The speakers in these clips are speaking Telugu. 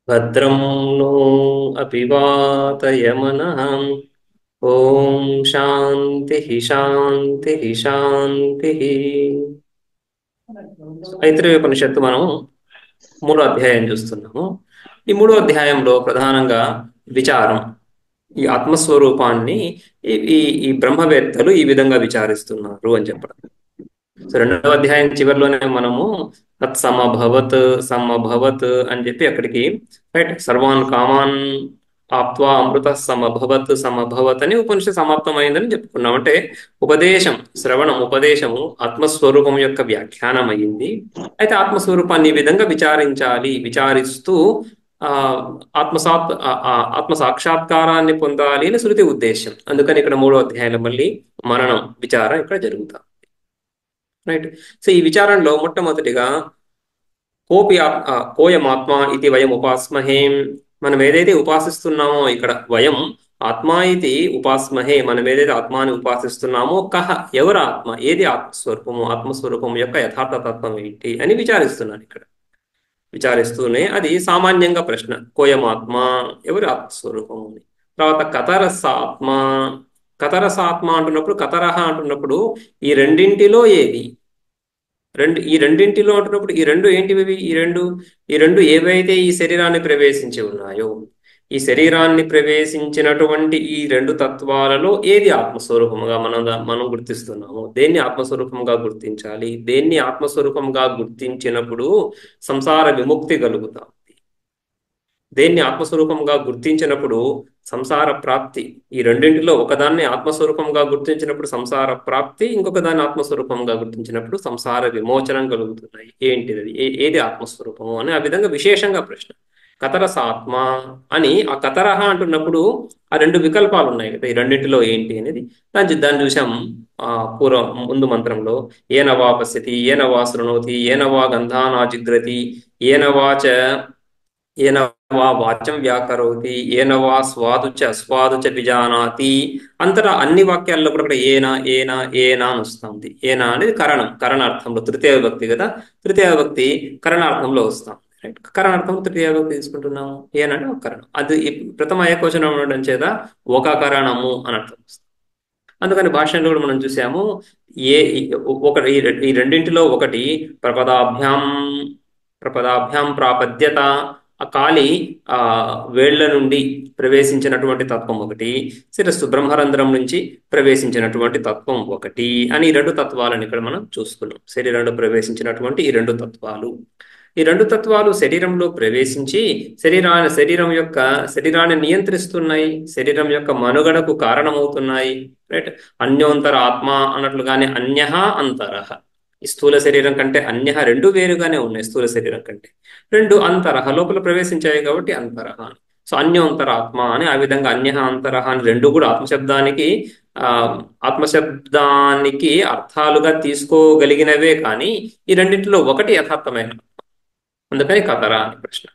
భద్రం नो अपि वातयमनः ఓం శాంతి శాంతి శాంతి. ఐత్రేయోపనిషత్తు మనం మూడో అధ్యాయం చూస్తున్నాము. ఈ మూడో అధ్యాయంలో ప్రధానంగా విచారం, ఈ ఆత్మస్వరూపాన్ని ఈ ఈ ఈ బ్రహ్మవేత్తలు ఈ విధంగా విచారిస్తున్నారు అని చెప్పడం. సో రెండవ అధ్యాయం చివరిలోనే మనము తత్ సమభవత్ సమభవత్ అని చెప్పి అక్కడికి రైట్ సర్వాన్ కామాన్ ఆప్త్వా అమృత సమభవత్ సమభవత్ అని ఉపనిషత్ సమాప్తమైందని చెప్పుకున్నాం. అంటే ఉపదేశం, శ్రవణం, ఉపదేశము ఆత్మస్వరూపం యొక్క వ్యాఖ్యానం అయ్యింది. అయితే ఆత్మస్వరూపాన్ని ఈ విధంగా విచారించాలి, విచారిస్తూ ఆ ఆత్మ సాక్షాత్కారాన్ని పొందాలి అని శృతి ఉద్దేశం. అందుకని ఇక్కడ మూడో అధ్యాయంలో మళ్ళీ మననం, విచారం ఇక్కడ జరుగుతాం. రైట్. సో ఈ విచారంలో మొట్టమొదటిగా కోయమాత్మ ఇది వయం ఉపాస్మహే, మనం ఏదైతే ఉపాసిస్తున్నామో ఇక్కడ వయం ఆత్మా ఇది ఉపాస్మహే, మనం ఏదైతే ఆత్మాని ఉపాసిస్తున్నామో కహ, ఎవరు ఆత్మ, ఏది ఆత్మస్వరూపము, ఆత్మస్వరూపం యొక్క యథార్థ తత్వం ఏంటి అని విచారిస్తున్నాను. ఇక్కడ విచారిస్తూనే అది సామాన్యంగా ప్రశ్న, కోయమాత్మ, ఎవరి ఆత్మస్వరూపము అని. తర్వాత కతరసాత్మ, కతరసాత్మ అంటున్నప్పుడు, కతరహ అంటున్నప్పుడు ఈ రెండింటిలో ఏది, ఈ రెండింటిలో అంటున్నప్పుడు ఈ రెండు ఏంటివి, ఈ రెండు ఏవైతే ఈ శరీరాన్ని ప్రవేశించి ఉన్నాయో, ఈ శరీరాన్ని ప్రవేశించినటువంటి ఈ రెండు తత్వాలలో ఏది ఆత్మస్వరూపముగా మనం గుర్తిస్తున్నాము, దేన్ని ఆత్మస్వరూపంగా గుర్తించాలి, దేన్ని ఆత్మస్వరూపంగా గుర్తించినప్పుడు సంసార విముక్తి కలుగుతాం, దేన్ని ఆత్మస్వరూపంగా గుర్తించినప్పుడు సంసార ప్రాప్తి. ఈ రెండింటిలో ఒకదాన్ని ఆత్మస్వరూపంగా గుర్తించినప్పుడు సంసార ప్రాప్తి, ఇంకొక దాన్ని ఆత్మస్వరూపంగా గుర్తించినప్పుడు సంసార విమోచనం కలుగుతున్నాయి. ఏంటిది, ఏది ఆత్మస్వరూపము అని ఆ విధంగా విశేషంగా ప్రశ్న. కతరస ఆత్మ అని ఆ కతరహ అంటున్నప్పుడు ఆ రెండు వికల్పాలు ఉన్నాయి కదా, ఈ రెండింటిలో ఏంటి అనేది దాన్ని చూసాం. పూర్వం ముందు మంత్రంలో ఏన వా పశ్యతి, ఏన వా శృణోతి, ఏన వా గంధానాజిగ్రతి, ఏన వాచ ఏన వా వాచం వ్యాకరోతి, ఏన వా స్వాదు చ విజానాతి. అంతటా అన్ని వాక్యాల్లో కూడా ఇక్కడ ఏనా ఏనా ఏనా అని వస్తుంది. ఏనా అనేది కరణార్థంలో తృతీయ విభక్తి కదా, తృతీయ విభక్తి కరణార్థంలో వస్తాం. రైట్, కరణార్థం తృతీయ విభక్తి తీసుకుంటున్నాము. ఏనంటే ఒక కరణం, అది ప్రథమ ఏకవచనం ఉండడం చేత ఒక కరణము అని అర్థం వస్తుంది. అందుకని భాషలో కూడా మనం చూసాము, ఏ ఈ రెండింటిలో ఒకటి ప్రపదాభ్యాం ప్రాపద్యత, ఆ కాలి వేళ్ల నుండి ప్రవేశించినటువంటి తత్వం ఒకటి, శిరస్సు బ్రహ్మరంధ్రం నుంచి ప్రవేశించినటువంటి తత్వం ఒకటి అని ఈ రెండు తత్వాలను ఇక్కడ మనం చూసుకున్నాం. శరీరంలో ప్రవేశించినటువంటి ఈ రెండు తత్వాలు, ఈ రెండు తత్వాలు శరీరంలో ప్రవేశించి శరీరాన్ని నియంత్రిస్తున్నాయి, శరీరం యొక్క మనుగడకు కారణమవుతున్నాయి. రైట్, అన్యోంతర ఆత్మ అన్నట్లుగానే అన్యః అంతరః, ఈ స్థూల శరీరం కంటే అన్యః రెండు వేరుగానే ఉన్నాయి, స్థూల శరీరం కంటే రెండు అంతరః లోపల ప్రవేశించాయి కాబట్టి అంతరః. సో అన్యోంతర ఆత్మ అని ఆ విధంగా అన్యః అంతరః అని రెండు కూడా ఆత్మశబ్దానికి అర్థాలుగా తీసుకోగలిగినవే, కానీ ఈ రెండింటిలో ఒకటి యథార్థమైన, అందుకని కతర అని ప్రశ్న.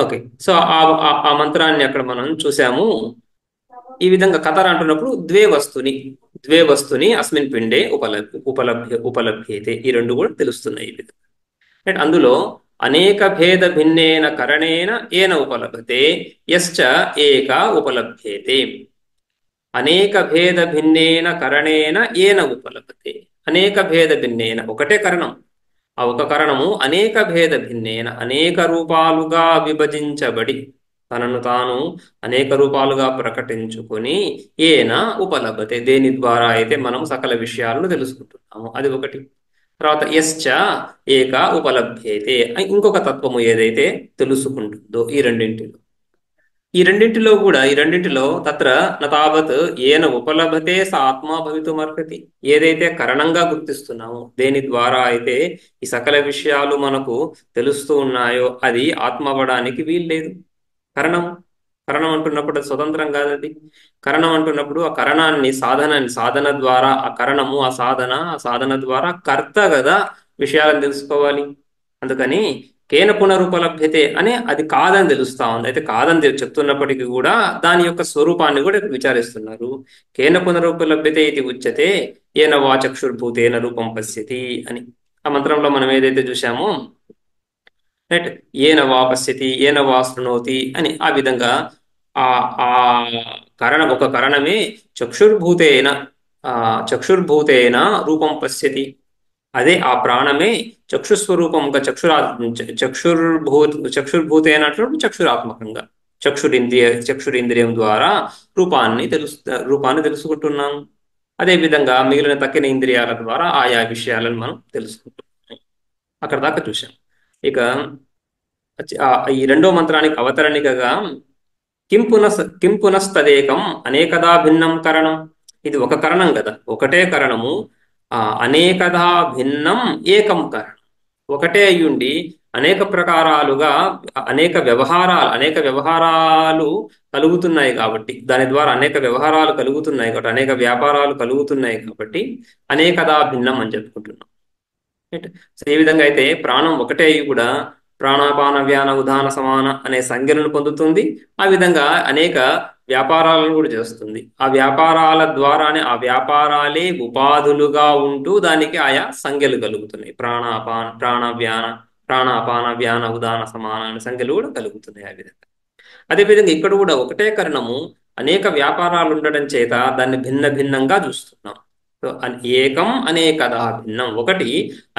ఓకే, సో ఆ మంత్రాన్ని అక్కడ మనం చూసాము. ఈ విధంగా కతర అంటున్నప్పుడు ద్వే వస్తుని అస్మిన్ పిండే ఉపలభ్యతే, ఈ రెండు కూడా తెలుస్తున్నాయి ఈ విధంగా. రైట్, అందులో అనేక భేద భిన్నేన కరణేన ఏన ఉపలభతే యశ్చ ఏక ఉపలభ్యతే. అనేక భేద భిన్నేన కరణేన ఏన ఉపలభతే, అనేక భేద భిన్నేన ఒకటే కరణం, ఆ ఒక కరణము అనేక భేద భిన్నేన అనేక రూపాలుగా విభజించబడి తనను తాను అనేక రూపాలుగా ప్రకటించుకొని ఏన ఉపలభతే, దేని ద్వారా అయితే మనం సకల విషయాలను తెలుసుకుంటున్నాము, అది ఒకటి. తర్వాత యశ్చ ఏక ఉపలభ్యతే, ఇంకొక తత్వము ఏదైతే తెలుసుకుంటుందో ఈ రెండింటిలో తత్ర నతావత్ ఏన ఉపలభతే స ఆత్మా భవితుమర్హతి, ఏదైతే కరణంగా గుర్తిస్తున్నామో, దేని ద్వారా అయితే ఈ సకల విషయాలు మనకు తెలుస్తూ ఉన్నాయో అది ఆత్మ అవ్వడానికి వీల్లేదు. కరణం అంటున్నప్పుడు అది స్వతంత్రం కాదు, అది కరణం అంటున్నప్పుడు ఆ కరణాన్ని సాధన ద్వారా ఆ కరణము ఆ సాధన ద్వారా కర్త కదా విషయాలను తెలుసుకోవాలి. అందుకని కేన పునరుపలభ్యతే అనే అది కాదని తెలుస్తా ఉంది. అయితే కాదని చెప్తున్నప్పటికీ కూడా దాని యొక్క స్వరూపాన్ని కూడా విచారిస్తున్నారు. కేన పునరుపలభ్యతే ఇది ఉచ్యతే ఏన వాచక్షుర్భూతేన రూపం పశ్యతి అని. ఆ మంత్రంలో మనం ఏదైతే చూసామో రైట్. ఏన వా పశ్యతి ఏన వా శృణోతి అని ఆ విధంగా ఆ ఆ ఒక కరణమే చక్షుర్భూతేన ఆ చక్షుర్భూతేన రూపం పశ్యతి. అదే ఆ ప్రాణమే చక్షుస్వరూపంగా చక్షుర్భూతేన అంటే చక్షురాత్మకంగా చక్షురింద్రియం ద్వారా రూపాన్ని తెలుసుకుంటున్నాం. అదే విధంగా మిగిలిన తక్కిన ఇంద్రియాల ద్వారా ఆయా విషయాలను మనం తెలుసుకుంటున్నాం. అక్కడ దాకా చూసాం. ఇక ఈ రెండో మంత్రానికి అవతరణికగా కిం పునస్తదేకం అనేకదా భిన్నం కరణం. ఇది ఒక కరణం కదా, ఒకటే కరణము. అనేకదా భిన్నం ఏకం కరణం. ఒకటే అయ్యుండి అనేక ప్రకారాలుగా అనేక వ్యవహారాలు కలుగుతున్నాయి కాబట్టి, దాని ద్వారా అనేక వ్యవహారాలు కలుగుతున్నాయి కాబట్టి, అనేక వ్యాపారాలు కలుగుతున్నాయి కాబట్టి అనేకదా భిన్నం అని చెప్పుకుంటున్నాం. రైట్. సో ఏ విధంగా అయితే ప్రాణం ఒకటే అయి కూడా ప్రాణాపాన వ్యాన ఉదాన సమాన అనే సంజ్ఞలను పొందుతుంది, ఆ విధంగా అనేక వ్యాపారాలను కూడా చేస్తుంది. ఆ వ్యాపారాలే ఉపాధులుగా ఉంటూ దానికి ఆయా సంజ్ఞలు కలుగుతున్నాయి. ప్రాణాపాన వ్యాన ఉదాన సమాన అనే సంజ్ఞలు కూడా కలుగుతున్నాయి. ఆ విధంగా అదేవిధంగా ఇక్కడ కూడా ఒకటే కరణము అనేక వ్యాపారాలు ఉండడం చేత దాన్ని భిన్న భిన్నంగా చూస్తున్నాం. సో ఏకం అనేకదా భిన్నం, ఒకటి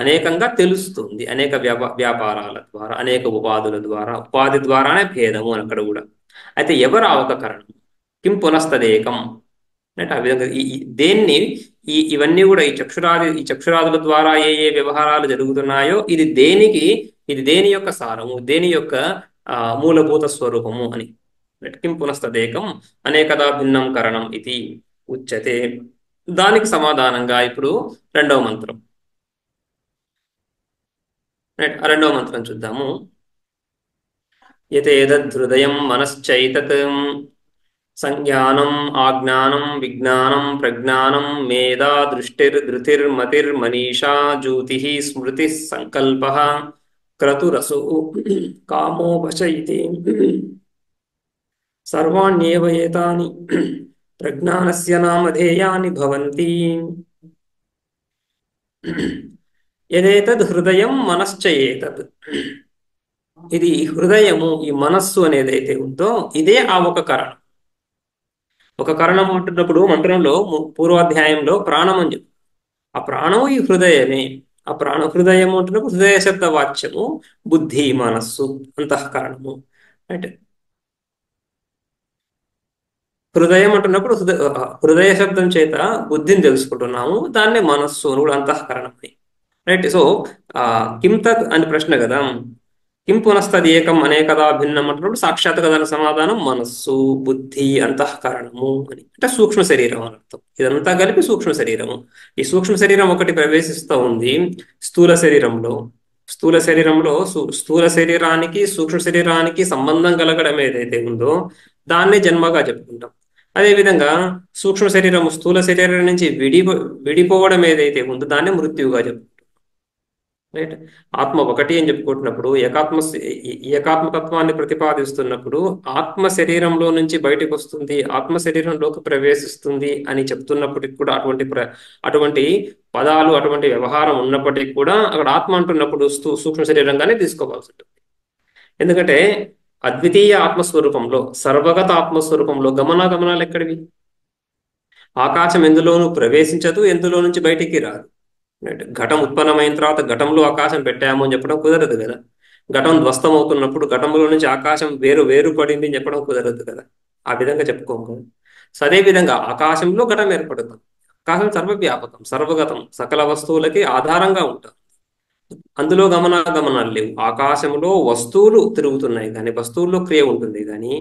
అనేకంగా తెలుస్తుంది అనేక వ్యాపారాల ద్వారా, అనేక ఉపాధుల ద్వారా, ఉపాధి ద్వారానే భేదము అని అక్కడ కూడా. అయితే ఎవరు ఆ ఒక కరణం? కిం పునస్తదేకం అంటే ఆ విధంగా దేన్ని ఇవన్నీ కూడా ఈ చక్షురాదుల ద్వారా ఏ ఏ వ్యవహారాలు జరుగుతున్నాయో ఇది దేని యొక్క సారము, దేని యొక్క మూలభూత స్వరూపము అని. కిం పునస్తదేకం అనేకదా భిన్నం కరణం ఇది ఉచ్యతే. దానికి సమాధానంగా ఇప్పుడు రెండవ మంత్రం. రెండవ మంత్రం చూద్దాము. యతేదృదయం మనశ్చైతత్ సంజ్ఞానం ఆజ్ఞానం విజ్ఞానం ప్రజ్ఞానం మేధా దృష్టిర్ధృతిర్మతిర్మనీషా జ్యోతిః స్మృతిః సంకల్పః క్రతురసో కామోపశ ఇతి సర్వాణ్యేవ ఏతాని ప్రజ్ఞానస్య నామధేయాని భవంతి. యదేతద్ హృదయం మనశ్చ ఏతద్. ఇది హృదయము, ఈ మనస్సు అనేది అయితే ఉందో ఇదే ఆ ఒక కరణం. ఒక కరణం అంటున్నప్పుడు మంత్రంలో పూర్వాధ్యాయంలో ప్రాణం అని చెప్పి, ఆ ప్రాణము ఈ హృదయమే. ఆ హృదయం అంటున్నప్పుడు హృదయ శబ్ద వాచ్యము బుద్ధి మనస్సు అంతఃకరణము. అంటే హృదయం అంటున్నప్పుడు హృదయ శబ్దం చేత బుద్ధిని తెలుసుకుంటున్నాము, దాన్నే మనస్సు అని కూడా అంతఃకరణం. రైట్. సో కిం తత్ అని ప్రశ్న కదా, కిం పునస్తది ఏకం అనేకదా భిన్నం అంటున్నప్పుడు సాక్షాత్గా దాని సమాధానం మనస్సు బుద్ధి అంతఃకరణము అని, అంటే సూక్ష్మ శరీరం అని అర్థం. ఇదంతా కలిపి సూక్ష్మ శరీరము. ఈ సూక్ష్మ శరీరం ఒకటి ప్రవేశిస్తూ ఉంది స్థూల శరీరంలో. స్థూల శరీరానికి సూక్ష్మ శరీరానికి సంబంధం కలగడం ఏదైతే ఉందో దాన్నే జన్మగా చెప్పుకుంటాం. అదేవిధంగా సూక్ష్మ శరీరము స్థూల శరీరం నుంచి విడిపోవడం ఏదైతే ఉందో దాన్నే మృత్యువుగా చెప్పుకుంటాం. రైట్. ఆత్మ ఒకటి అని చెప్పుకుంటున్నప్పుడు ఏకాత్మతత్వాన్ని ప్రతిపాదిస్తున్నప్పుడు ఆత్మ శరీరంలో నుంచి బయటకు వస్తుంది, ఆత్మ శరీరంలోకి ప్రవేశిస్తుంది అని చెప్తున్నప్పటికి కూడా అటువంటి పదాలు అటువంటి వ్యవహారం ఉన్నప్పటికీ కూడా అక్కడ ఆత్మ అంటున్నప్పుడు సూక్ష్మ శరీరంగానే తీసుకోవాల్సి ఉంటుంది. ఎందుకంటే అద్వితీయ ఆత్మస్వరూపంలో, సర్వగత ఆత్మస్వరూపంలో గమనాలు ఎక్కడివి? ఆకాశం ఎందులోనూ ప్రవేశించదు, ఎందులో నుంచి బయటికి రాదు. ఘటం ఉత్పన్నమైన తర్వాత ఘటంలో ఆకాశం పెట్టాము అని చెప్పడం కుదరదు కదా. ఘటం ధ్వస్తం అవుతున్నప్పుడు ఘటంలో నుంచి ఆకాశం వేరు పడింది అని చెప్పడం కుదరదు కదా. ఆ విధంగా చెప్పుకోము కదా. సో అదే విధంగా ఆకాశంలో ఘటం ఏర్పడుతుంది. ఆకాశం సర్వవ్యాపకం, సర్వగతం, సకల వస్తువులకి ఆధారంగా ఉంటాం. అందులో గమనాలు లేవు. ఆకాశంలో వస్తువులు తిరుగుతున్నాయి కానీ వస్తువుల్లో క్రియ ఉంటుంది కానీ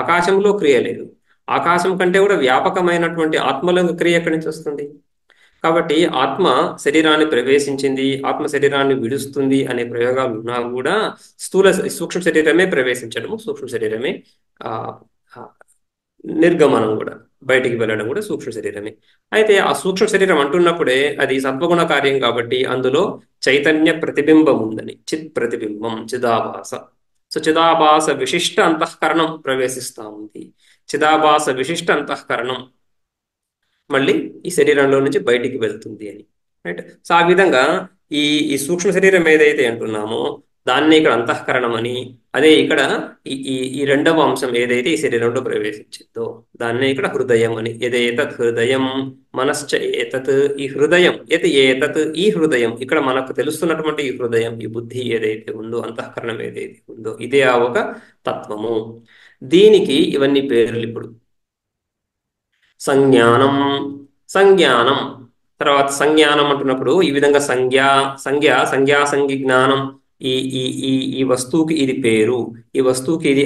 ఆకాశంలో క్రియ లేదు. ఆకాశం కంటే కూడా వ్యాపకమైనటువంటి ఆత్మలో క్రియ ఎక్కడి నుంచి వస్తుంది? కాబట్టి ఆత్మ శరీరాన్ని ప్రవేశించింది, ఆత్మ శరీరాన్ని విడుస్తుంది అనే ప్రయోగాలు ఉన్నా కూడా సూక్ష్మ శరీరమే ప్రవేశించడము, సూక్ష్మ శరీరమే నిర్గమనం కూడా, బయటికి వెళ్ళడం కూడా సూక్ష్మ శరీరమే. అయితే ఆ సూక్ష్మ శరీరం అంటున్నప్పుడే అది సత్వగుణ కార్యం కాబట్టి అందులో చైతన్య ప్రతిబింబం ఉందని, చిత్ ప్రతిబింబం, చిదాభాస. సో చిదాభాస విశిష్ట అంతఃకరణం ప్రవేశిస్తా ఉంది. చిదాభాస విశిష్ట అంతఃకరణం మళ్ళీ ఈ శరీరంలో నుంచి బయటికి వెళ్తుంది అని. రైట్. సో ఆ విధంగా ఈ సూక్ష్మ శరీరం ఏదైతే అంటున్నామో దాన్నే ఇక్కడ అంతఃకరణం అని, అదే ఇక్కడ ఈ ఈ ఈ రెండవ అంశం ఏదైతే ఈ శరీరంలో ప్రవేశించిందో దాన్నే ఇక్కడ హృదయం అని. ఏదేతత్ హృదయం మనశ్చ ఏతత్, ఈ హృదయం ఏతత్ ఈ హృదయం, ఇక్కడ మనకు తెలుస్తున్నటువంటి ఈ హృదయం, ఈ బుద్ధి ఏదైతే ఉందో, అంతఃకరణం ఏదైతే ఉందో, ఇదే ఆ ఒక తత్వము. దీనికి ఇవన్నీ పేర్లు. ఇప్పుడు సంజ్ఞానం, సంజ్ఞానం తర్వాత సంజ్ఞానం అంటున్నప్పుడు ఈ విధంగా సంజ్ఞా జ్ఞానం. ఈ ఈ ఈ ఈ వస్తువుకి ఇది పేరు, ఈ వస్తువుకి ఇది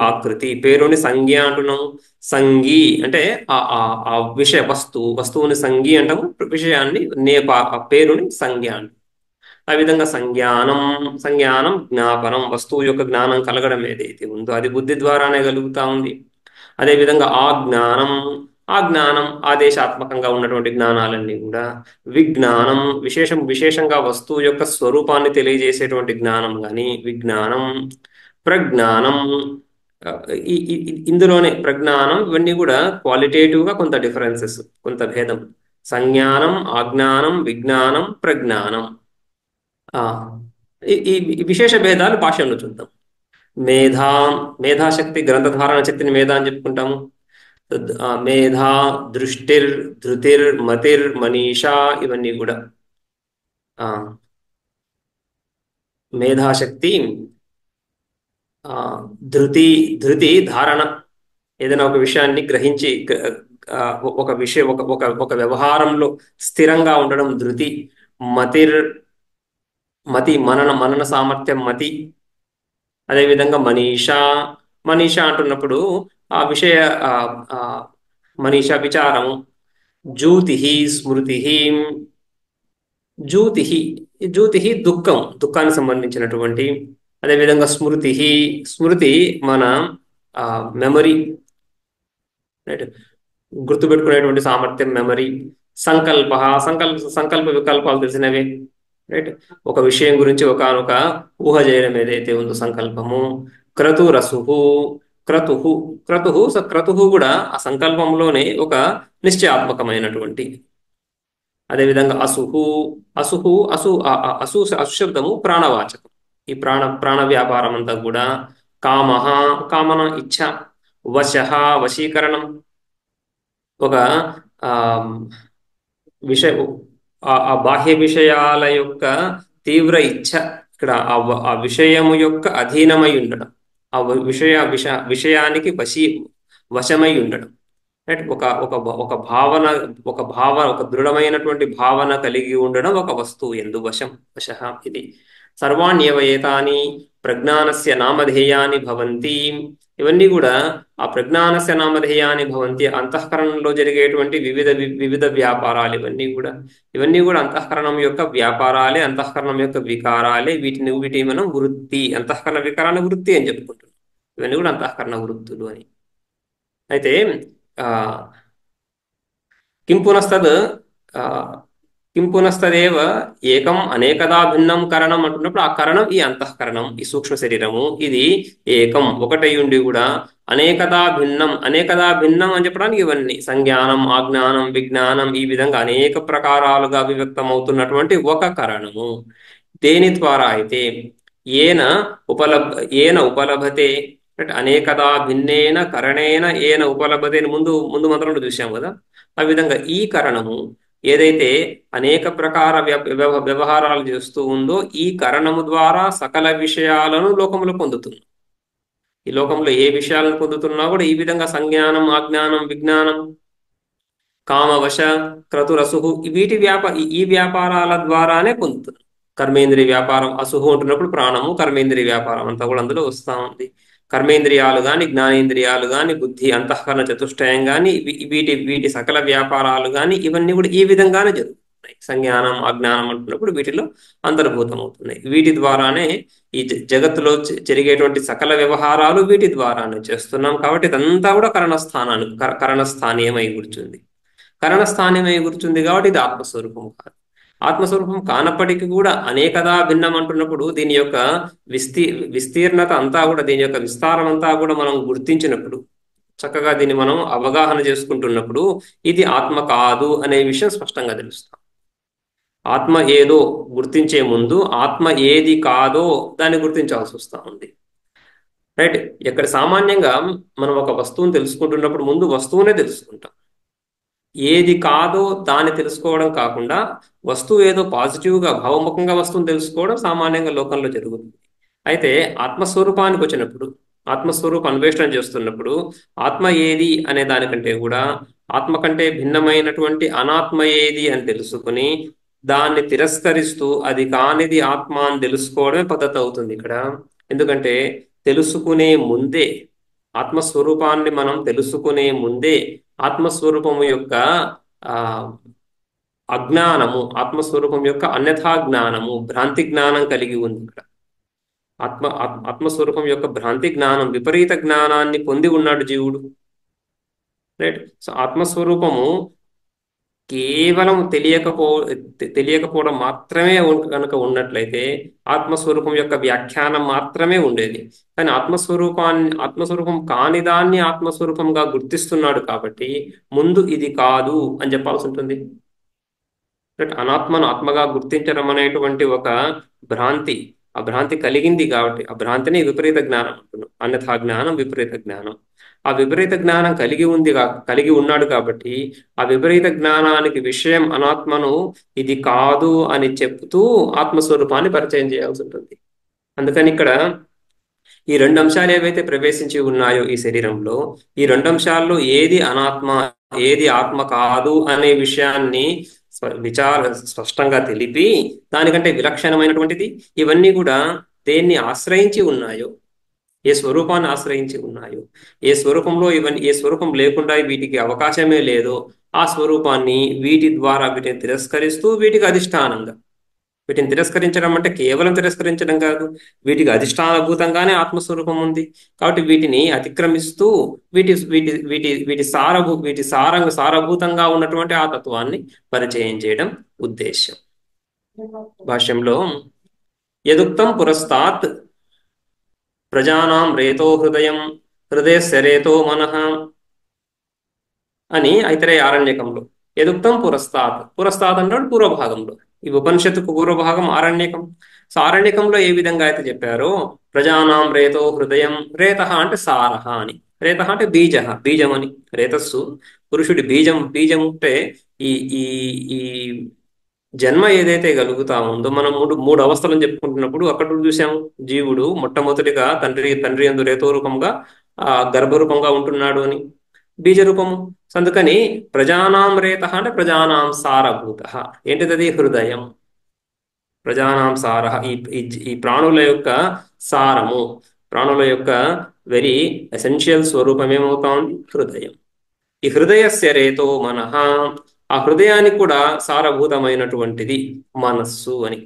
ఆకృతి పేరుని సంజ్ఞ అంటున్నాము. సంజ్ఞి అంటే ఆ ఆ ఆ విషయ వస్తువుని సంజ్ఞి అంటాము, విషయాన్ని ఆ పేరుని సంజ్ఞ అంటాం. ఆ విధంగా సంజ్ఞానం జ్ఞాపనం, వస్తువు యొక్క జ్ఞానం కలగడం ఏదైతే ఉందో అది బుద్ధి ద్వారానే కలుగుతా ఉంది. అదేవిధంగా ఆ జ్ఞానం ఆదేశాత్మకంగా ఉన్నటువంటి జ్ఞానాలన్నీ కూడా. విజ్ఞానం విశేషంగా వస్తువు యొక్క స్వరూపాన్ని తెలియజేసేటువంటి జ్ఞానం కానీ విజ్ఞానం. ప్రజ్ఞానం, ఆ, ఇందులోనే ప్రజ్ఞానం, ఇవన్నీ కూడా క్వాలిటేటివ్గా కొంత డిఫరెన్సెస్, కొంత భేదం. సంజ్ఞానం, ఆజ్ఞానం, విజ్ఞానం, ప్రజ్ఞానం. ఆ, ఈ విశేష భేదాలు భాషల్లో చూద్దాం. మేధా మేధాశక్తి, గ్రంథధారణ శక్తిని మేధ అని చెప్పుకుంటాము. మేధా, దృష్టిర్, ధృతిర్, మతిర్, మనీషా, ఇవన్నీ కూడా ఆ మేధాశక్తి. ఆ ధృతి ధారణ, ఏదైనా ఒక విషయాన్ని గ్రహించి ఆ, ఒక విషయం ఒక ఒక ఒక వ్యవహారంలో స్థిరంగా ఉండడం ధృతి. మతిర్ మనన సామర్థ్యం మతి. అదేవిధంగా మనీషా అంటున్నప్పుడు ఆ విషయ ఆ, ఆ, మనీషా విచారం. జ్యూతి స్మృతి. జ్యూతి జ్యూతి దుఃఖానికి సంబంధించినటువంటి. అదేవిధంగా స్మృతి మన మెమరీ, రైట్, గుర్తుపెట్టుకునేటువంటి సామర్థ్యం మెమరీ. సంకల్ప వికల్పాలు తెలిసినవి, రైట్, ఒక విషయం గురించి ఒకానొక ఊహ చేయడం ఏదైతే ఉందో సంకల్పము. క్రతురసు క్రతు క్రతు కూడా ఆ సంకల్పంలోనే ఒక నిశ్చయాత్మకమైనటువంటి. అదేవిధంగా అసు శబ్దము ప్రాణవాచకం. ఈ ప్రాణ వ్యాపారం అంతా కూడా. కామహ, కామన ఇచ్ఛ. వశీకరణం, ఒక ఆ విషయ ఆ బాహ్య విషయాల యొక్క తీవ్ర ఇచ్ఛ, ఇక్కడ ఆ విషయము యొక్క అధీనమై ఉండడం, ఆ విషయానికి వశమై ఉండడం, రైట్. ఒక దృఢమైనటువంటి భావన కలిగి ఉండడం ఒక వస్తువు ఎందు వశ. ఇది సర్వాణ్యేవ ఏతాని ప్రజ్ఞానస్య నామధేయాని భవంతి. ఇవన్నీ కూడా ఆ ప్రజ్ఞానస్య నామధేయాని భవంతి, అంతఃకరణంలో జరిగేటువంటి వివిధ వ్యాపారాలు. ఇవన్నీ కూడా అంతఃకరణం యొక్క వ్యాపారాలే, అంతఃకరణం యొక్క వికారాలే. వీటి మనం వృత్తి, అంతఃకరణ వికారాన్ని వృత్తి అని చెప్పుకుంటున్నాం. ఇవన్నీ కూడా అంతఃకరణ వృత్తులు అని. అయితే ఆ కిం పునస్తద్ ఆ, కిం పునస్తదేవ ఏకం అనేకదా భిన్నం కరణం అంటున్నప్పుడు ఆ కరణం ఈ అంతఃకరణం, ఈ సూక్ష్మ శరీరము, ఇది ఏకం ఒకటై ఉండి కూడా అనేకదా భిన్నం అని చెప్పడానికి ఇవన్నీ సంజ్ఞానం, ఆజ్ఞానం, విజ్ఞానం, ఈ విధంగా అనేక ప్రకారాలుగా అభివ్యక్తమవుతున్నటువంటి ఒక కరణము. దేని ద్వారా అయితే ఏన ఉపలభతే, అనేకదా భిన్నేన కరణేన ఏన ఉపలభతే అని ముందు ముందు మంత్రంలో చూసాం కదా. ఆ విధంగా ఈ కరణము ఏదైతే అనేక ప్రకార వ్యవహారాలు చేస్తూ ఉందో ఈ కరణము ద్వారా సకల విషయాలను లోకములో పొందుతుంది. ఈ లోకంలో ఏ విషయాలను పొందుతున్నా కూడా ఈ విధంగా సంజ్ఞానం, ఆజ్ఞానం, విజ్ఞానం, కామవశ, క్రతురసు, ఈ వ్యాపారాల ద్వారానే పొందుతుంది. కర్మేంద్రియ వ్యాపారం, అసుహు ఉంటున్నప్పుడు ప్రాణము, కర్మేంద్రియ వ్యాపారం అంతా కూడా అందులో వస్తూ ఉంది. కర్మేంద్రియాలు కానీ, జ్ఞానేంద్రియాలు కానీ, బుద్ధి, అంతఃకరణ చతుష్టయం కానీ, వీటి సకల వ్యాపారాలు కానీ ఇవన్నీ కూడా ఈ విధంగానే జరుగుతున్నాయి. సంజ్ఞానం, అజ్ఞానం అంటున్నప్పుడు వీటిలో అంతర్భూతం అవుతున్నాయి. వీటి ద్వారానే ఈ జగత్తులో జరిగేటువంటి సకల వ్యవహారాలు వీటి ద్వారానే చేస్తున్నాం. కాబట్టి ఇదంతా కూడా కరణస్థానీయమై కూర్చుంది. కరణస్థానీయమై కూర్చుంది కాబట్టి ఇది ఆత్మస్వరూపం కాదు. ఆత్మస్వరూపం కానప్పటికీ కూడా అనేకదా భిన్నం అంటున్నప్పుడు దీని యొక్క విస్తీర్ణత అంతా కూడా, దీని యొక్క విస్తారం అంతా కూడా మనం గుర్తించినప్పుడు, చక్కగా దీన్ని మనం అవగాహన చేసుకుంటున్నప్పుడు ఇది ఆత్మ కాదు అనే విషయం స్పష్టంగా తెలుస్తాం. ఆత్మ ఏదో గుర్తించే ముందు ఆత్మ ఏది కాదో దాన్ని గుర్తించాల్సి వస్తూ ఉంది. రైట్. ఇక్కడ సామాన్యంగా మనం ఒక వస్తువుని తెలుసుకుంటున్నప్పుడు ముందు వస్తువునే తెలుసుకుంటాం. ఏది కాదో దాన్ని తెలుసుకోవడం కాకుండా వస్తువు ఏదో పాజిటివ్గా భావముఖంగా వస్తువుని తెలుసుకోవడం సామాన్యంగా లోకంలో జరుగుతుంది. అయితే ఆత్మస్వరూపానికి వచ్చినప్పుడు, ఆత్మస్వరూప అన్వేషణ చేస్తున్నప్పుడు ఆత్మ ఏది అనే దానికంటే కూడా ఆత్మ కంటే భిన్నమైనటువంటి అనాత్మ ఏది అని తెలుసుకుని దాన్ని తిరస్కరిస్తూ అది కానిది ఆత్మ అని తెలుసుకోవడమే పద్ధతి అవుతుంది ఇక్కడ. ఎందుకంటే తెలుసుకునే ముందే, ఆత్మస్వరూపాన్ని మనం తెలుసుకునే ముందే ఆత్మస్వరూపము యొక్క ఆ అజ్ఞానము, ఆత్మస్వరూపం యొక్క అన్యథా జ్ఞానము, భ్రాంతి జ్ఞానం కలిగి ఉంది ఇక్కడ. ఆత్మస్వరూపం యొక్క భ్రాంతి జ్ఞానం, విపరీత జ్ఞానాన్ని పొంది ఉన్నాడు జీవుడు. రైట్. సో ఆత్మస్వరూపము కేవలం తెలియకపోవడం మాత్రమే కనుక ఉన్నట్లయితే ఆత్మస్వరూపం యొక్క వ్యాఖ్యానం మాత్రమే ఉండేది. కానీ ఆత్మస్వరూపం కాని దాన్ని ఆత్మస్వరూపంగా గుర్తిస్తున్నాడు కాబట్టి ముందు ఇది కాదు అని చెప్పాల్సి ఉంటుంది. అనాత్మను ఆత్మగా గుర్తించడం అనేటువంటి ఒక భ్రాంతి, ఆ భ్రాంతి కలిగింది కాబట్టి ఆ భ్రాంతిని విపరీత జ్ఞానం అంటున్నాం. అన్యథా జ్ఞానం విపరీత జ్ఞానం. ఆ విపరీత జ్ఞానం కలిగి ఉన్నాడు కాబట్టి ఆ విపరీత జ్ఞానానికి విషయం అనాత్మను ఇది కాదు అని చెప్తూ ఆత్మస్వరూపాన్ని పరిచయం చేయాల్సి ఉంటుంది. అందుకని ఇక్కడ ఈ రెండు అంశాలు ఏవైతే ప్రవేశించి ఉన్నాయో ఈ శరీరంలో, ఈ రెండు అంశాల్లో ఏది అనాత్మ ఏది ఆత్మ కాదు అనే విషయాన్ని స్పష్టంగా తెలిపి దానికంటే విలక్షణమైనటువంటిది ఇవన్నీ కూడా దేన్ని ఆశ్రయించి ఉన్నాయో, ఏ స్వరూపాన్ని ఆశ్రయించి ఉన్నాయో, ఏ స్వరూపంలో ఏ స్వరూపం లేకుండా వీటికి అవకాశమే లేదో ఆ స్వరూపాన్ని వీటి ద్వారా వీటిని తిరస్కరిస్తూ వీటికి అధిష్టానంగా, వీటిని తిరస్కరించడం అంటే కేవలం తిరస్కరించడం కాదు, వీటికి అధిష్టానభూతంగానే ఆత్మస్వరూపం ఉంది కాబట్టి వీటిని అతిక్రమిస్తూ వీటి సారభూతంగా ఉన్నటువంటి ఆ తత్వాన్ని పరిచయం చేయడం ఉద్దేశ్యం. భాష్యంలో యదుక్తం పురస్తాత్ ప్రజానాం రేతో హృదయం హృదయస్య మనః అని ఐతరేయ ఆరణ్యకంలో యదుక్తం పురస్తాత్ అంటాడు పూర్వభాగంలో. ఈ ఉపనిషత్తుకు పూర్వభాగం ఆరణ్యకం. సో ఆరణ్యకంలో ఏ విధంగా అయితే చెప్పారో ప్రజానాం రేతో హృదయం, రేత అంటే సారహ అని, రేత అంటే బీజం అని. రేతస్సు పురుషుడి బీజం అంటే ఈ ఈ ఈ జన్మ ఏదైతే కలుగుతా ఉందో మనం మూడు అవస్థలను చెప్పుకుంటున్నప్పుడు అక్కడ చూసాము. జీవుడు మొట్టమొదటిగా తండ్రి యందు రేతో రూపంగా గర్భరూపంగా ఉంటున్నాడు అని, బీజ రూపము. అందుకని ప్రజానాం రేత అంటే ప్రజానాం సారభూత. ఏంటిది? హృదయం. ప్రజానాం సార, ఈ ప్రాణుల యొక్క సారము, ప్రాణుల యొక్క వెరీ ఎసెన్షియల్ స్వరూపం ఏమవుతా ఉంది? హృదయం. ఈ హృదయస్య రేతో మనః, ఆ హృదయానికి కూడా సారభూతమైనటువంటిది మనస్సు అని.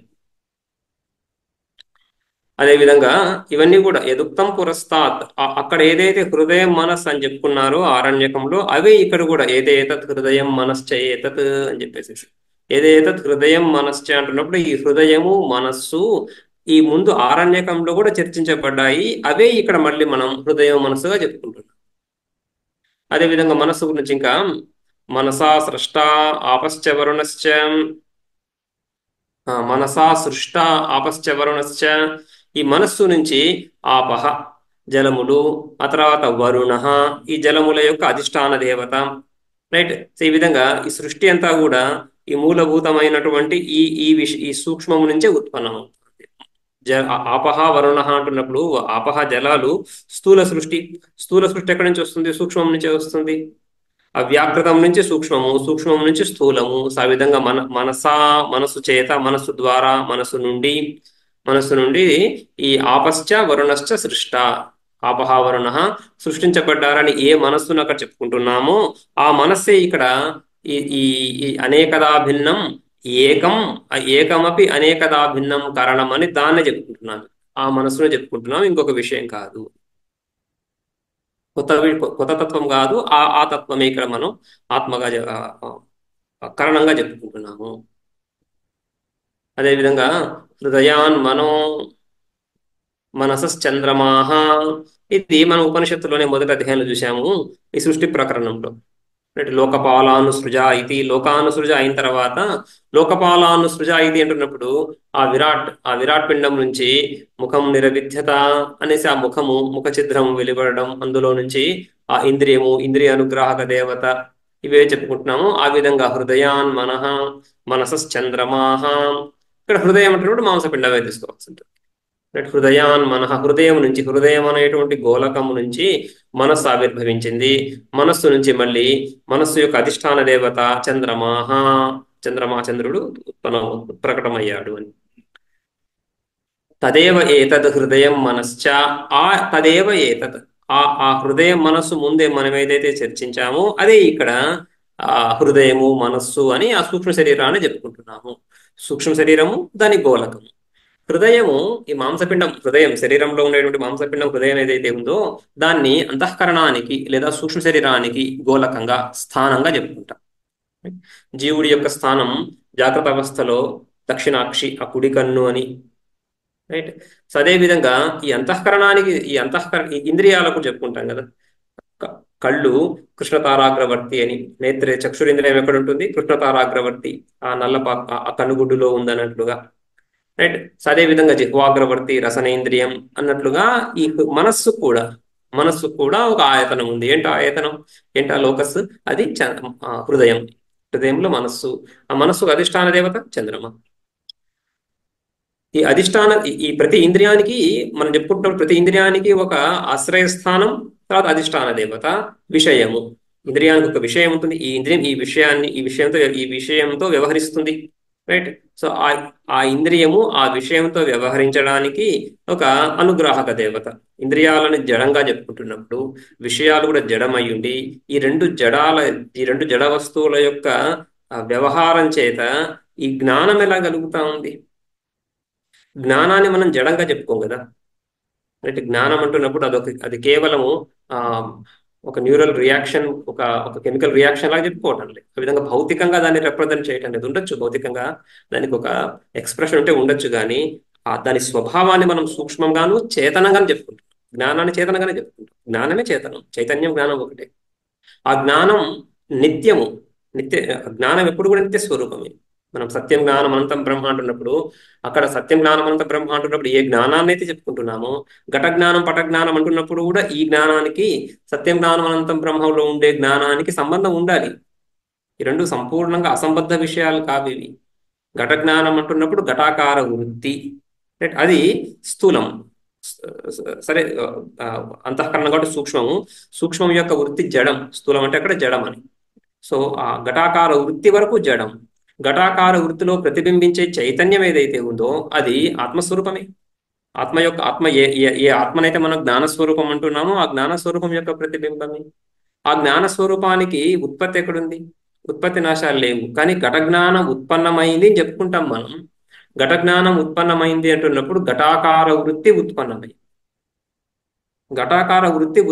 అదేవిధంగా ఇవన్నీ కూడా యదుక్తం పురస్తాత్, అక్కడ ఏదైతే హృదయం మనస్సు అని చెప్పుకున్నారో ఆరణ్యకంలో అవే ఇక్కడ కూడా ఏదేతత్ హృదయం మనశ్చ ఏతత్ అని చెప్పేసి, ఏదేతత్ హృదయం మనశ్చ అంటున్నప్పుడు ఈ హృదయము మనస్సు ఈ ముందు ఆరణ్యకంలో కూడా చర్చించబడ్డాయి. అవే ఇక్కడ మళ్ళీ మనం హృదయం మనస్సుగా చెప్పుకుంటున్నాం. అదేవిధంగా మనస్సు గురించి ఇంకా మనసా సృష్ట ఆపశ్చ వరుణశ్చ, మనసా సృష్ట ఆపశ్చ వరుణశ్చ, ఈ మనస్సు నుంచి ఆపహ జలములు, ఆ తర్వాత వరుణ ఈ జలముల యొక్క అధిష్టాన దేవత. రైట్. సో ఈ విధంగా ఈ సృష్టి అంతా కూడా ఈ మూలభూతమైనటువంటి ఈ సూక్ష్మము నుంచే ఉత్పన్నం. ఆపహ వరుణ అంటున్నప్పుడు ఆపహ జలాలు స్థూల సృష్టి. స్థూల సృష్టి ఎక్కడి నుంచి వస్తుంది? సూక్ష్మం నుంచే వస్తుంది. అవ్యాకృతం నుంచి సూక్ష్మము, సూక్ష్మం నుంచి స్థూలము. ఆ విధంగా మనస్సు చేత, మనస్సు ద్వారా, మనస్సు నుండి ఈ ఆపశ్చ వరుణశ్చ సృష్ట, ఆపహ వరుణ సృష్టించబడ్డారని ఏ మనస్సును అక్కడ చెప్పుకుంటున్నామో ఆ మనస్సే ఇక్కడ ఈ అనేకదా భిన్నం ఏకమపి అనేకదా భిన్నం కారణం అని దాన్నే చెప్పుకుంటున్నాను. ఆ మనస్సునే చెప్పుకుంటున్నాం, ఇంకొక విషయం కాదు, కొత్త తత్వం కాదు. ఆ తత్వమే ఇక్కడ మనం ఆత్మగా కారణంగా చెప్పుకుంటున్నాము. అదేవిధంగా హృదయాన్ మనసశ్చంద్రమాహ, ఇది మనం ఉపనిషత్తులోనే మొదటి అధ్యాయంలో చూసాము ఈ సృష్టి ప్రకరణంలో. అంటే లోకపాలానుసృజ ఇది లోకానుసృజ అయిన తర్వాత లోకపాలానుసృజ ఇది అంటున్నప్పుడు ఆ విరాట్ పిండం నుంచి ముఖం నిరవిద్యత అనేసి ఆ ముఖ చిత్రం వెలువడడం అందులో నుంచి ఆ ఇంద్రియ అనుగ్రాహక దేవత ఇవే చెప్పుకుంటున్నాము. ఆ విధంగా హృదయాన్ మనసశ్చంద్రమాహ ఇక్కడ హృదయం అంటున్నప్పుడు మాంసపిండమే తీసుకోవాల్సి ఉంటుంది. హృదయాన్ హృదయం అనేటువంటి గోళకము నుంచి మనస్సు ఆవిర్భవించింది. మనస్సు నుంచి మళ్ళీ మనస్సు యొక్క అధిష్టాన దేవత చంద్రుడు ప్రకటమయ్యాడు అని. తదేవ ఏతద్ హృదయం మనశ్చ ఆ తదేవ ఏతద్ ఆ హృదయం మనస్సు ముందే మనం ఏదైతే చర్చించామో అదే ఇక్కడ ఆ హృదయము మనస్సు అని ఆ సూక్ష్మ శరీరాన్ని చెప్పుకుంటున్నాము. సూక్ష్మ శరీరము దాని గోళకము. హృదయము ఈ మాంసపిండం హృదయం శరీరంలో ఉండేటువంటి మాంసపిండం హృదయం ఏదైతే ఉందో దాన్ని అంతఃకరణానికి లేదా సూక్ష్మ శరీరానికి గోళకంగా స్థానంగా చెప్పుకుంటాం. జీవుడి యొక్క స్థానం జాగ్రత్త అవస్థలో దక్షిణాక్షి ఆ కుడి కన్ను అని. రైట్. సో అదే విధంగా ఈ ఇంద్రియాలకు చెప్పుకుంటాం కదా. కళ్ళు కృష్ణతారాగ్రవర్తి అని. చక్షురింద్రియం ఎక్కడ ఉంటుంది? కృష్ణతారాగ్రవర్తి ఆ ఆ కనుగుడ్డులో ఉందన్నట్లుగా. రైట్. సో అదే విధంగా జిహ్వాగ్రవర్తి రసనేంద్రియం అన్నట్లుగా ఈ మనస్సు కూడా ఒక ఆయతనం ఉంది. ఏంటా లోకస్? అది హృదయం. హృదయంలో మనస్సు. ఆ మనస్సుకు అధిష్టాన దేవత చంద్రమ. ఈ ప్రతి ఇంద్రియానికి మనం చెప్పుకుంటున్న ప్రతి ఇంద్రియానికి ఒక ఆశ్రయస్థానం, తర్వాత అధిష్టాన దేవత, విషయము. ఇంద్రియానికి ఒక విషయం ఉంటుంది. ఈ ఇంద్రియం ఈ విషయంతో వ్యవహరిస్తుంది. రైట్. సో ఆ ఇంద్రియము ఆ విషయంతో వ్యవహరించడానికి ఒక అనుగ్రాహక దేవత. ఇంద్రియాలను జడంగా చెప్పుకుంటున్నప్పుడు విషయాలు కూడా జడమయ్యుండి ఈ రెండు జడ వస్తువుల యొక్క వ్యవహారం చేత ఈ జ్ఞానం ఎలా కలుగుతా ఉంది? జ్ఞానాన్ని మనం జడంగా చెప్పుకోం కదా. అంటే జ్ఞానం అంటున్నప్పుడు అది కేవలము ఒక న్యూరల్ రియాక్షన్, ఒక కెమికల్ రియాక్షన్ లాగా చెప్పుకోవటం లేదు. ఆ విధంగా భౌతికంగా దాన్ని రిప్రజెంట్ చేయటం లేదు. ఉండొచ్చు భౌతికంగా దానికి ఒక ఎక్స్ప్రెషన్ ఉంటే ఉండొచ్చు, కానీ దాని స్వభావాన్ని మనం సూక్ష్మంగాను చేతనంగానే చెప్పుకుంటాం. జ్ఞానాన్ని చేతనంగానే చెప్పుకుంటాం. జ్ఞానమే చేతనం, చైతన్యం జ్ఞానం ఒకటే. ఆ జ్ఞానం జ్ఞానం ఎప్పుడు కూడా నిత్య స్వరూపమే. మనం సత్యం జ్ఞానం అనంతం బ్రహ్మ అంటున్నప్పుడు అక్కడ సత్యం జ్ఞానం అనంత బ్రహ్మ అంటున్నప్పుడు ఏ జ్ఞానాన్ని అయితే చెప్పుకుంటున్నామో ఘట జ్ఞానం పట జ్ఞానం అంటున్నప్పుడు కూడా ఈ జ్ఞానానికి సత్యం జ్ఞానం అనంతం బ్రహ్మంలో ఉండే జ్ఞానానికి సంబంధం ఉండాలి. ఈ రెండు సంపూర్ణంగా అసంబద్ధ విషయాలు కావు ఇవి. ఘట జ్ఞానం అంటున్నప్పుడు ఘటాకార వృత్తి, అది స్థూలం. సరే, అంతఃకరణం కాబట్టి సూక్ష్మం యొక్క వృత్తి జడం, స్థూలం అంటే అక్కడ జడం అని. సో ఆ ఘటాకార వృత్తి వరకు జడం. ఘటాకార వృత్తిలో ప్రతిబింబించే చైతన్యం ఏదైతే ఉందో అది ఆత్మస్వరూపమే. ఆత్మ ఏ ఆత్మనైతే మనం జ్ఞానస్వరూపం అంటున్నామో ఆ జ్ఞానస్వరూపం యొక్క ప్రతిబింబమే. ఆ జ్ఞానస్వరూపానికి ఉత్పత్తి ఎక్కడుంది? ఉత్పత్తి నాశాలు లేవు. కానీ ఘట జ్ఞానం ఉత్పన్నమైంది అని చెప్పుకుంటాం మనం. ఘట జ్ఞానం ఉత్పన్నమైంది అంటున్నప్పుడు ఘటాకార వృత్తి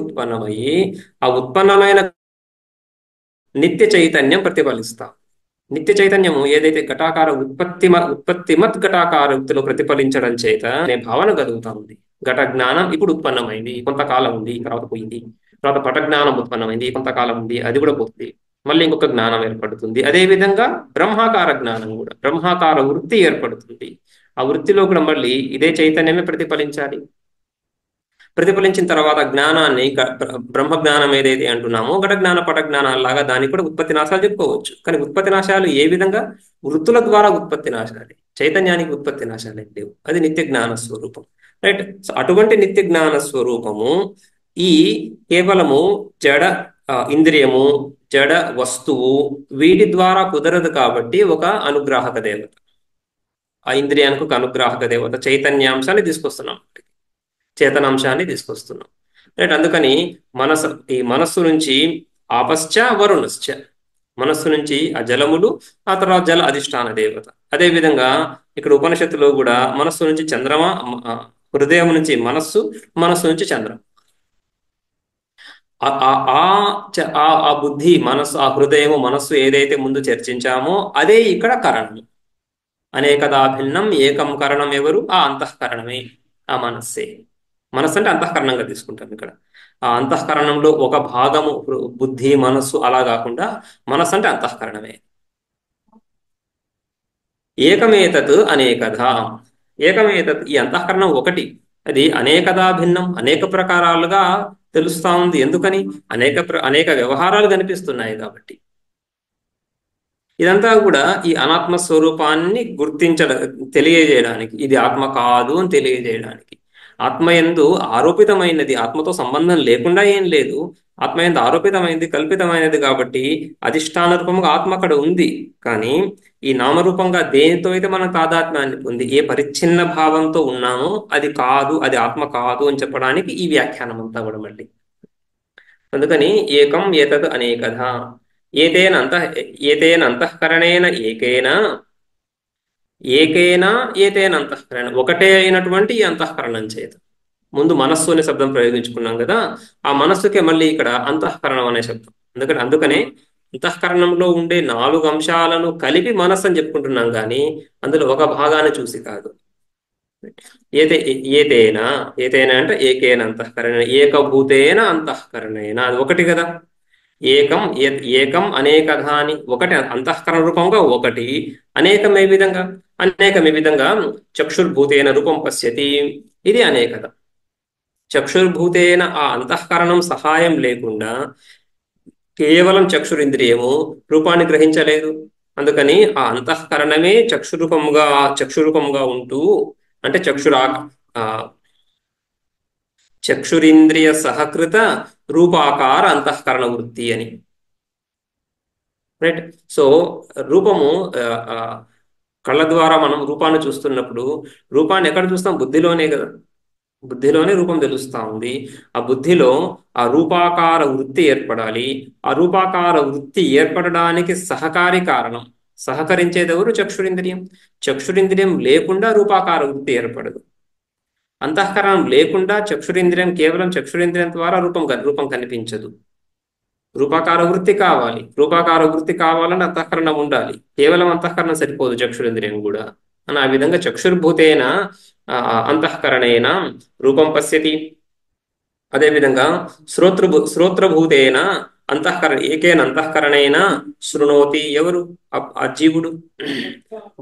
ఉత్పన్నమయ్యి ఆ ఉత్పన్నమైన నిత్య చైతన్యం ప్రతిఫలిస్తాం. నిత్య చైతన్యము ఏదైతే ఘటాకార ఉత్పత్తిమత్ ఘటాకార వృత్తిలో ప్రతిఫలించడం చేత అనే భావన కలుగుతా ఉంది. ఘట జ్ఞానం ఇప్పుడు ఉత్పన్నమైంది, కొంతకాలం ఉంది, తర్వాత పోయింది. తర్వాత పట జ్ఞానం ఉత్పన్నమైంది, కొంతకాలం ఉంది, అది కూడా పోతుంది. మళ్ళీ ఇంకొక జ్ఞానం ఏర్పడుతుంది. అదే విధంగా బ్రహ్మాకార జ్ఞానం కూడా, బ్రహ్మాకార వృత్తి ఏర్పడుతుంది. ఆ వృత్తిలో కూడా మళ్ళీ ఇదే చైతన్యమే ప్రతిఫలించాలి. ప్రతిఫలించిన తర్వాత జ్ఞానాన్ని బ్రహ్మ జ్ఞానం ఏదైతే అంటున్నామో ఘట జ్ఞాన పట జ్ఞానాలాగా దానికి కూడా ఉత్పత్తి నాశాలు చెప్పుకోవచ్చు. కానీ ఉత్పత్తి నాశాలు ఏ విధంగా? వృత్తుల ద్వారా ఉత్పత్తి నాశాలు. చైతన్యానికి ఉత్పత్తి నాశాలు లేవు. అది నిత్య జ్ఞాన స్వరూపం. రైట్. సో అటువంటి నిత్య జ్ఞాన స్వరూపము ఈ కేవలము జడ ఇంద్రియము, జడ వస్తువు వీటి ద్వారా కుదరదు. కాబట్టి ఒక అనుగ్రాహక దేవత, ఆ ఇంద్రియానికి ఒక అనుగ్రాహక దేవత చైతన్యాంశాన్ని తీసుకొస్తున్నాం, చేతనాంశాన్ని తీసుకొస్తున్నాం. రైట్. అందుకని ఈ మనస్సు నుంచి ఆపశ్చ వరుణశ్చ, మనస్సు నుంచి ఆ జలములు, ఆ తర్వాత జల అధిష్టాన దేవత. అదేవిధంగా ఇక్కడ ఉపనిషత్తులో కూడా మనస్సు నుంచి చంద్రమ, హృదయం నుంచి మనస్సు నుంచి చంద్రమ. ఆ బుద్ధి, మనస్సు, ఆ హృదయము, మనస్సు ఏదైతే ముందు చర్చించామో అదే ఇక్కడ కరణము. అనేకదా భిన్నం ఏకం కరణం ఎవరు? ఆ అంతఃకరణమే, ఆ మనస్సే. మనస్సు అంటే అంతఃకరణంగా తీసుకుంటాం ఇక్కడ. ఆ అంతఃకరణంలో ఒక భాగము బుద్ధి మనస్సు అలా కాకుండా మనస్సు అంటే అంతఃకరణమే. ఏకమేతత్ అనేకధా. ఏకమేతత్ ఈ అంతఃకరణం ఒకటి, అది అనేకదా భిన్నం, అనేక ప్రకారాలుగా తెలుస్తా ఉంది. ఎందుకని? అనేక వ్యవహారాలు కనిపిస్తున్నాయి కాబట్టి. ఇదంతా కూడా ఈ అనాత్మ స్వరూపాన్ని తెలియజేయడానికి, ఇది ఆత్మ కాదు అని తెలియజేయడానికి. ఆత్మయందు ఆరోపితమైనది, ఆత్మతో సంబంధం లేకుండా ఏం లేదు. ఆత్మయందు ఆరోపితమైనది, కల్పితమైనది కాబట్టి అధిష్టాన రూపంగా ఆత్మ అక్కడ ఉంది. కానీ ఈ నామరూపంగా దేనితో అయితే మనం తాదాత్మ్యాన్ని పొంది ఏ పరిచ్ఛిన్న భావంతో ఉన్నామో అది కాదు, అది ఆత్మ కాదు అని చెప్పడానికి ఈ వ్యాఖ్యానం అంతా కూడా మళ్ళీ. అందుకని ఏకం ఏతద్ అనేకధ. ఏతేన అంతః ఏతేన అంతఃకరణేన ఏకేన ఏకేన ఏతేన అంతఃకరణ, ఒకటే అయినటువంటి ఈ అంతఃకరణం చేత. ముందు మనస్సు అనే శబ్దం ప్రయోగించుకున్నాం కదా, ఆ మనస్సుకే మళ్ళీ ఇక్కడ అంతఃకరణం అనే శబ్దం. అందుకనే అంతఃకరణంలో ఉండే 4 అంశాలను కలిపి మనస్సు అని చెప్పుకుంటున్నాం కానీ అందులో ఒక భాగాన్ని చూసి కాదు. ఏతే ఏతేన ఏతేన అంటే ఏకేన అంతఃకరణ, ఏకభూతేన అంతఃకరణేన, అది ఒకటి కదా. ఏకం అనేకధాని, ఒకటి అంతఃకరణ రూపంగా ఒకటి, అనేకం ఏ విధంగా, అనేకం ఏ విధంగా చక్షుర్భూతేన రూపం పశ్యతి, ఇది అనేకత. చక్షుర్భూతేన ఆ అంతఃకరణం సహాయం లేకుండా కేవలం చక్షురింద్రియము రూపాన్ని గ్రహించలేదు. అందుకని ఆ అంతఃకరణమే చక్షురూపంగా ఉంటూ, అంటే ఆ చక్షురింద్రియ సహకృత రూపాకార అంతఃకరణ వృత్తి అని. రైట్. సో రూపము కళ్ళ ద్వారా మనం రూపాన్ని చూస్తున్నప్పుడు రూపాన్ని ఎక్కడ చూస్తాం? బుద్ధిలోనే కదా. బుద్ధిలోనే రూపం తెలుస్తా ఉంది. ఆ బుద్ధిలో ఆ రూపాకార వృత్తి ఏర్పడాలి. ఆ రూపాకార వృత్తి ఏర్పడడానికి సహకారి కారణం, సహకరించేది ఎవరు? చక్షురింద్రియం. చక్షురింద్రియం లేకుండా రూపాకార వృత్తి ఏర్పడదు. అంతఃకరణం లేకుండా చక్షురింద్రియం, కేవలం చక్షురింద్రియం ద్వారా రూపం కనిపించదు. రూపాకార వృత్తి కావాలి. రూపాకార వృత్తి కావాలని అంతఃకరణం ఉండాలి. కేవలం అంతఃకరణం సరిపోదు, చక్షురింద్రియం కూడా. అని ఆ విధంగా చక్షుర్భూతేన అంతఃకరణేన రూపం పశ్యతి. అదేవిధంగా శ్రోత్రభూతేన ఏకేన అంతఃకరణేన శృణోతి. ఎవరు? ఆ జీవుడు.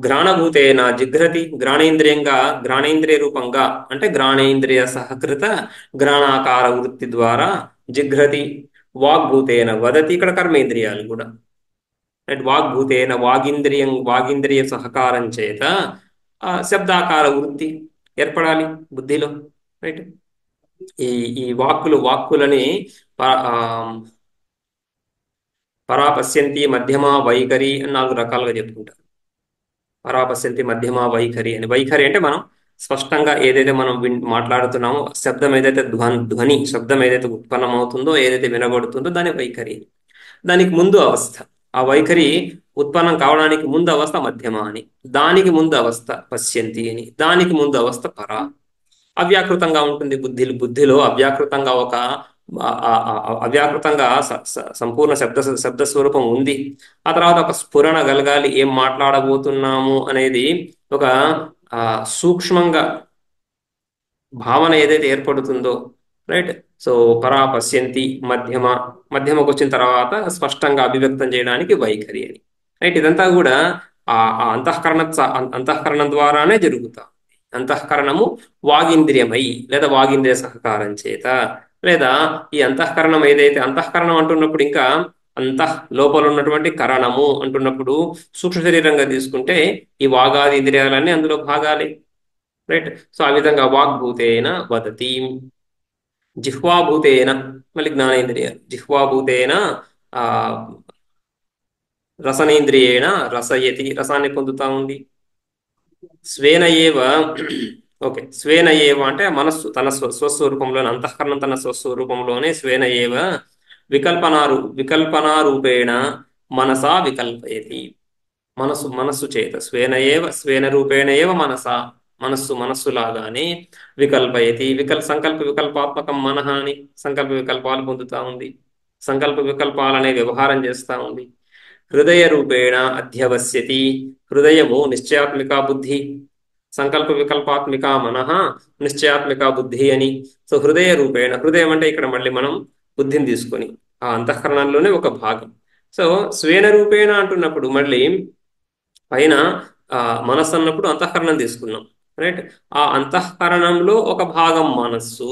ఘ్రాణభూతేన జిఘ్రతి. ఘ్రాణేంద్రియ రూపంగా, అంటే ఘ్రాణేంద్రియ సహకృత ఘ్రాణాకార వృత్తి ద్వారా జిఘ్రతి. వాగ్భూతేన వదతి. ఇక్కడ కర్మేంద్రియాలు కూడా. రైట్. వాగ్భూతేన వాగింద్రియ సహకారం చేత శబ్దాకార వృత్తి ఏర్పడాలి బుద్ధిలో. రైట్. ఈ ఈ వాక్కులని పరాపశ్యంతి, మధ్యమ, వైఖరి అని 4 రకాలుగా చెప్పుకుంటారు. పరాపశ్యంతి, మధ్యమ, వైఖరి అని. వైఖరి అంటే మనం స్పష్టంగా ఏదైతే మనం మాట్లాడుతున్నామో శబ్దం ఏదైతే శబ్దం ఏదైతే ఉత్పన్నమవుతుందో, ఏదైతే వినబడుతుందో దాని వైఖరి. దానికి ముందు అవస్థ, ఆ వైఖరి ఉత్పన్నం కావడానికి ముందు అవస్థ మధ్యమ అని, దానికి ముందు అవస్థ పశ్యంతి అని, దానికి ముందు అవస్థ పరా. అవ్యాకృతంగా ఉంటుంది బుద్ధిలో అవ్యాకృతంగా అవ్యాకృతంగా సంపూర్ణ శబ్ద స్వరూపం ఉంది. ఆ తర్వాత ఒక స్ఫురణ కలగాలి, ఏం మాట్లాడబోతున్నాము అనేది ఒక సూక్ష్మంగా భావన ఏదైతే ఏర్పడుతుందో. రైట్. సో పరా పశ్యంతి, మధ్యమకు వచ్చిన తర్వాత స్పష్టంగా అభివ్యక్తం చేయడానికి వైఖరి అని. రైట్. ఇదంతా కూడా ఆ అంతఃకరణం ద్వారానే జరుగుతా. అంతఃకరణము వాగింద్రియమై, లేదా వాగింద్రియ సహకారం చేత, లేదా ఈ అంతఃకరణం ఏదైతే అంతఃకరణం అంటున్నప్పుడు ఇంకా లోపల ఉన్నటువంటి కరణము అంటున్నప్పుడు సూక్ష్మ శరీరంగా తీసుకుంటే ఈ వాగాది ఇంద్రియాలన్నీ అందులో భాగాలే. రైట్. సో ఆ విధంగా వాగ్భూతేన వదతి. జిహ్వాభూతేన, మళ్ళీ జ్ఞానేంద్రియాలు. జిహ్వాభూతేన రసనేంద్రియేణ రసయతి, రసాన్ని పొందుతా ఉంది. స్వేన ఏవ. ఓకే. స్వేన ఏవ అంటే మనస్సు తన స్వస్వరూపంలోనే, అంతఃకరణం తన స్వస్వరూపంలోనే స్వేన ఏవ వికల్పనారూపేణ మనసా వికల్పయతి. మనస్సు చేత స్వేన రూపేణ ఏవ మనస్సులాగానే వికల్పయతి. సంకల్ప వికల్పాత్మకం మనః అని సంకల్ప వికల్పాలు పొందుతా ఉంది. సంకల్ప వికల్పాలనే వ్యవహారం చేస్తా ఉంది. హృదయ రూపేణ అధ్యవస్యతి. హృదయము నిశ్చయాత్మిక బుద్ధి. సంకల్ప వికల్పాత్మిక మనః, నిశ్చయాత్మిక బుద్ధి అని. సో హృదయ రూపేణ, హృదయం అంటే ఇక్కడ మళ్ళీ మనం బుద్ధిని తీసుకొని ఆ అంతఃకరణంలోనే ఒక భాగం. సో స్వేన రూపేణ అంటున్నప్పుడు మళ్ళీ పైన ఆ మనస్సు అన్నప్పుడు అంతఃకరణం తీసుకున్నాం, రైట్. ఆ అంతఃకరణంలో ఒక భాగం మనస్సు,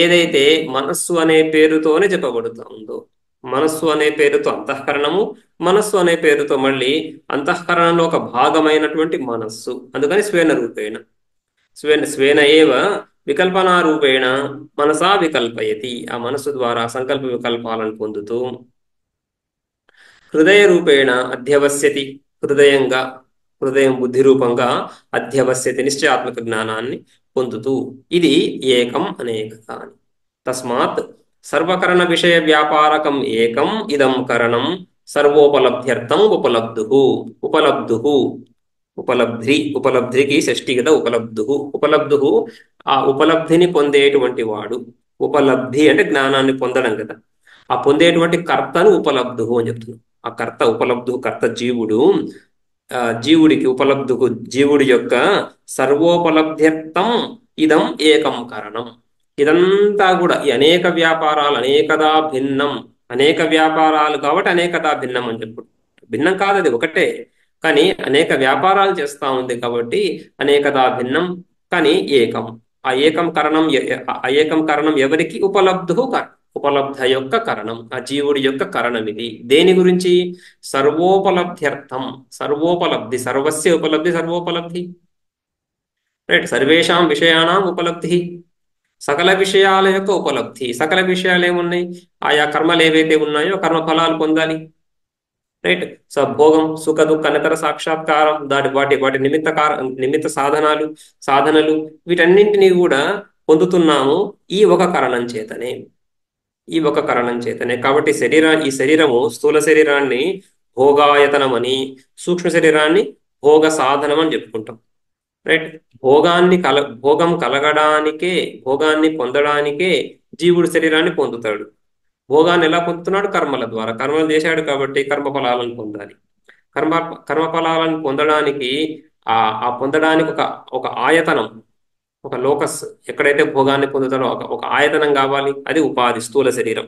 ఏదైతే మనస్సు అనే పేరుతోనే చెప్పబడుతూ ఉందో, మనస్సు అనే పేరుతో అంతఃకరణము, మనస్సు అనే పేరుతో మళ్ళీ అంతఃకరణంలో ఒక భాగమైనటువంటి మనస్సు, అందుకని స్వేన రూపేణ. స్వేన స్వేన ఏవ వికల్పనా రూపేణ మనసా వికల్పయతి, ఆ మనస్సు ద్వారా సంకల్ప వికల్పాలను పొందుతూ హృదయ రూపేణ అధ్యవస్యతి, హృదయంగా, హృదయం బుద్ధి రూపంగా అధ్యవస్యతి, నిశ్చయాత్మక జ్ఞానాన్ని పొందుతూ. ఇది ఏకం అనేక అని. తస్మాత్ సర్వకరణ విషయ వ్యాపారకం ఏకం ఇదం కరణం సర్వోపలబ్ధ్యర్థం ఉపలబ్ధు. ఉపలబ్ధు ఉపలబ్ధి, ఉపలబ్ధికి షష్ఠి కదా, ఉపలబ్ధు ఆ ఉపలబ్ధిని పొందేటువంటి వాడు. ఉపలబ్ధి అంటే జ్ఞానాన్ని పొందడం కదా, ఆ పొందేటువంటి కర్తను ఉపలబ్ధు అని చెప్తున్నాం. ఆ కర్త ఉపలబ్ధు, కర్త జీవుడు. జీవుడికి ఉపలబ్ధుకు, జీవుడి యొక్క సర్వోపలబ్ధ్యర్థం ఇదం ఏకం కారణం. ఇదంతా కూడా ఈ అనేక వ్యాపారాలు అనేకదా భిన్నం, అనేక వ్యాపారాలు కాబట్టి అనేకదా భిన్నం అని చెప్పు. భిన్నం కాదు, అది ఒకటే, కానీ అనేక వ్యాపారాలు చేస్తా ఉంది కాబట్టి అనేకదా భిన్నం, కానీ ఏకం. ఆ ఏకం కరణం ఆ ఏకం కరణం ఎవరికి? ఉపలబ్ధు ఉపలబ్ధ యొక్క కరణం, ఆ జీవుడి యొక్క కరణం. ఇది దేని గురించి? సర్వోపలబ్ధ్యర్థం, సర్వోపలబ్ధి, సర్వస్య ఉపలబ్ధి, సర్వోపలబ్ధి, రైట్. సర్వేషాం విషయాణం ఉపలబ్ధి, సకల విషయాల యొక్క ఉపలబ్ధి. సకల విషయాలు ఏమున్నాయి? ఆయా కర్మలు ఏవైతే ఉన్నాయో కర్మ ఫలాలు పొందాలి, రైట్. సో భోగం, సుఖ దుఃఖ నితర సాక్షాత్కారం, వాటి వాటి నిమిత్త సాధనాలు, సాధనలు, వీటన్నింటినీ కూడా పొందుతున్నాము ఈ ఒక కారణం చేతనే, ఈ ఒక కారణం చేతనే. కాబట్టి ఈ శరీరము, స్థూల శరీరాన్ని భోగాయతనం అని, సూక్ష్మ శరీరాన్ని భోగ సాధనం అని చెప్పుకుంటాం, రైట్. భోగం కలగడానికే, భోగాన్ని పొందడానికే జీవుడు శరీరాన్ని పొందుతాడు. భోగాన్ని ఎలా పొందుతున్నాడు? కర్మల ద్వారా. కర్మలు చేశాడు కాబట్టి కర్మఫలాలను పొందాలి. కర్మ కర్మఫలాలను పొందడానికి ఆ ఆ పొందడానికి ఒక ఒక ఆయతనం, ఒక లోకస్, ఎక్కడైతే భోగాన్ని పొందుతాడో ఒక ఆయతనం కావాలి, అది ఉపాధి, స్థూల శరీరం.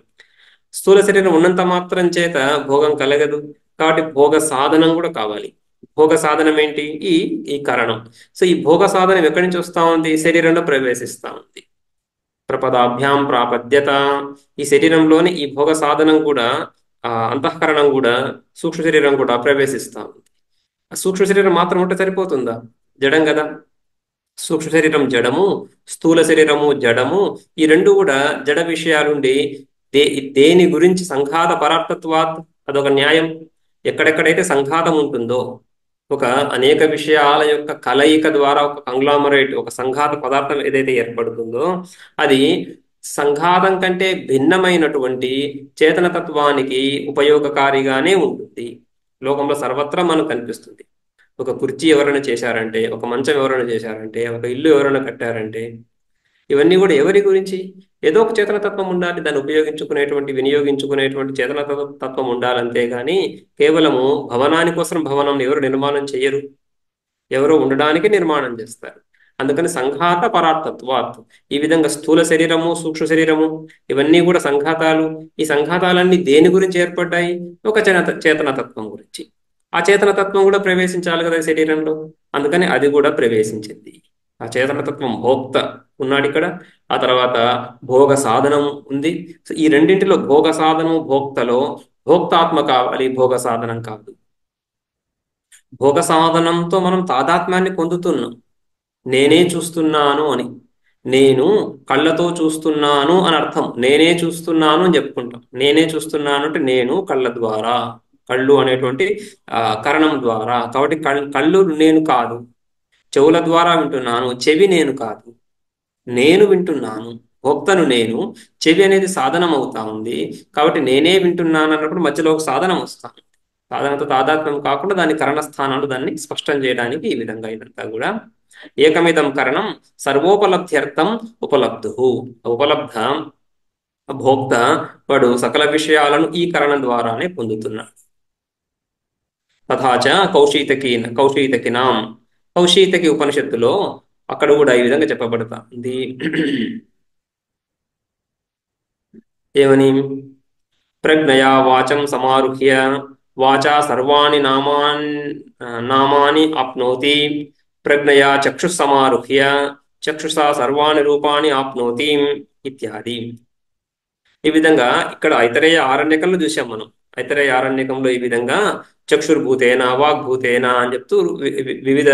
స్థూల శరీరం ఉన్నంత మాత్రం చేత భోగం కలగదు, కాబట్టి భోగ సాధనం కూడా కావాలి. భోగ సాధనం ఏంటి? ఈ ఈ కారణం. సో ఈ భోగ సాధనం ఎక్కడి నుంచి వస్తా ఉంది? శరీరంలో ప్రవేశిస్తా ఉంది. ప్రపదాభ్యాం ప్రాపద్యత, ఈ శరీరంలోని ఈ భోగ సాధనం కూడా, అంతఃకరణం కూడా, సూక్ష్మ శరీరం కూడా ప్రవేశిస్తా ఉంది. ఆ సూక్ష్మ శరీరం మాత్రం ఉంటే సరిపోతుందా? జడం కదా. సూక్ష్మ శరీరం జడము, స్థూల శరీరము జడము. ఈ రెండు కూడా జడ విషయాలుండి దేని గురించి సంఘాత పరార్థత్వాత్, అదొక న్యాయం. ఎక్కడెక్కడైతే సంఘాతం ఉంటుందో, ఒక అనేక విషయాల యొక్క కలయిక ద్వారా ఒక కంగ్లామరేట్, ఒక సంఘాత పదార్థం ఏదైతే ఏర్పడుతుందో, అది సంఘాతం కంటే భిన్నమైనటువంటి చేతనతత్వానికి ఉపయోగకారిగానే ఉంటుంది. లోకంలో సర్వత్రా మనకు కనిపిస్తుంది. ఒక కుర్చీ ఎవరైనా చేశారంటే, ఒక మంచం ఎవరైనా చేశారంటే, ఒక ఇల్లు ఎవరైనా కట్టారంటే, ఇవన్నీ కూడా ఎవరి గురించి? ఏదో ఒక చేతనతత్వం ఉండాలి, దాన్ని ఉపయోగించుకునేటువంటి, వినియోగించుకునేటువంటి తత్వం ఉండాలంతే కానీ కేవలము భవనాని కోసం భవనం ఎవరు నిర్మాణం చేయరు, ఎవరో ఉండడానికి నిర్మాణం చేస్తారు. అందుకని సంఘాత పరార్థత్వాత్, ఈ విధంగా స్థూల శరీరము, సూక్ష్మ శరీరము, ఇవన్నీ కూడా సంఘాతాలు. ఈ సంఘాతాలన్నీ దేని గురించి ఏర్పడ్డాయి? ఒక చేతనతత్వం గురించి. ఆ చేతనతత్వం కూడా ప్రవేశించాలి కదా శరీరంలో, అందుకని అది కూడా ప్రవేశించింది. ఆ చేతనతత్వం భోక్త ఉన్నాడు ఇక్కడ, ఆ తర్వాత భోగ సాధనం ఉంది. సో ఈ రెండింటిలో భోగ సాధనము, భోక్తలో భోక్తాత్మ కావాలి, భోగ సాధనం కాదు. భోగ సాధనంతో మనం తాదాత్మ్యాన్ని పొందుతున్నాం. నేనే చూస్తున్నాను అని, నేను కళ్ళతో చూస్తున్నాను అని అర్థం. నేనే చూస్తున్నాను అని చెప్పుకుంటాం. నేనే చూస్తున్నాను అంటే నేను కళ్ళ ద్వారా, కళ్ళు అనేటువంటి కరణం ద్వారా. కాబట్టి కళ్ళు నేను కాదు. చెవుల ద్వారా వింటున్నాను, చెవి నేను కాదు. నేను వింటున్నాను, భోక్తను నేను. చెవి అనేది సాధనం అవుతా ఉంది, కాబట్టి నేనే వింటున్నాను అన్నప్పుడు మధ్యలో ఒక సాధనం వస్తాను. సాధనతో తాదాత్మ్యం కాకుండా దాని కరణస్థానాలు దాన్ని స్పష్టం చేయడానికి ఈ విధంగా ఇదంతా కూడా ఏకమిదం కరణం సర్వోపలబ్ధ్యర్థం ఉపలబ్ధు. ఉపలబ్ధ భోక్త వాడు సకల విషయాలను ఈ కరణం ద్వారానే పొందుతున్నాడు. తథాచ కౌశీతకీనాం, కౌశీతకి ఉపనిషత్తులో అక్కడ కూడా ఈ విధంగా చెప్పబడుతుంది. ఏమని? ప్రజ్ఞయా వాచం సమారుహ్య వాచా సర్వాణి నామాని ఆప్నోతి ప్రజ్ఞయా చక్షుః సమారుహ్య చక్షుషా సర్వాణి రూపాణి ఆప్నోతి ఇత్యాది. ఈ విధంగా ఇక్కడ ఐతరేయ ఆరణ్యకంలో చూసాం మనం. ఐతరేయ ఆరణ్యకంలో ఈ విధంగా చక్షుర్భూతేన వాగ్భూతేన అని చెప్తూ వివిధ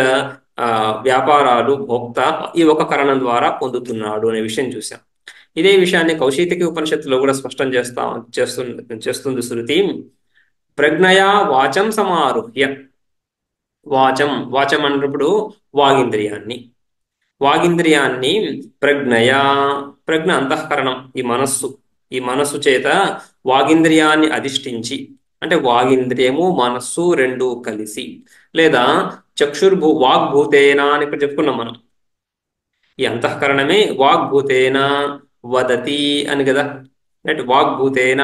వ్యాపారాలు భోక్త ఈ ఒక కరణం ద్వారా పొందుతున్నాడు అనే విషయం చూసాం. ఇదే విషయాన్ని కౌశితకి ఉపనిషత్తులో కూడా స్పష్టం చేస్తుంది శృతి. ప్రజ్ఞయా వాచం సమారుహ్య, వాచం అన్నప్పుడు వాగింద్రియాన్ని ప్రజ్ఞ అంతఃకరణం, ఈ మనస్సు చేత వాగింద్రియాన్ని అధిష్ఠించి, అంటే వాగింద్రియము మనస్సు రెండు కలిసి, లేదా వాగ్భూతేనా అని ఇక్కడ చెప్పుకున్నాం మనం. ఈ అంతఃకరణమే వాగ్భూతేన వదతి అని కదా, అంటే వాగ్భూతేన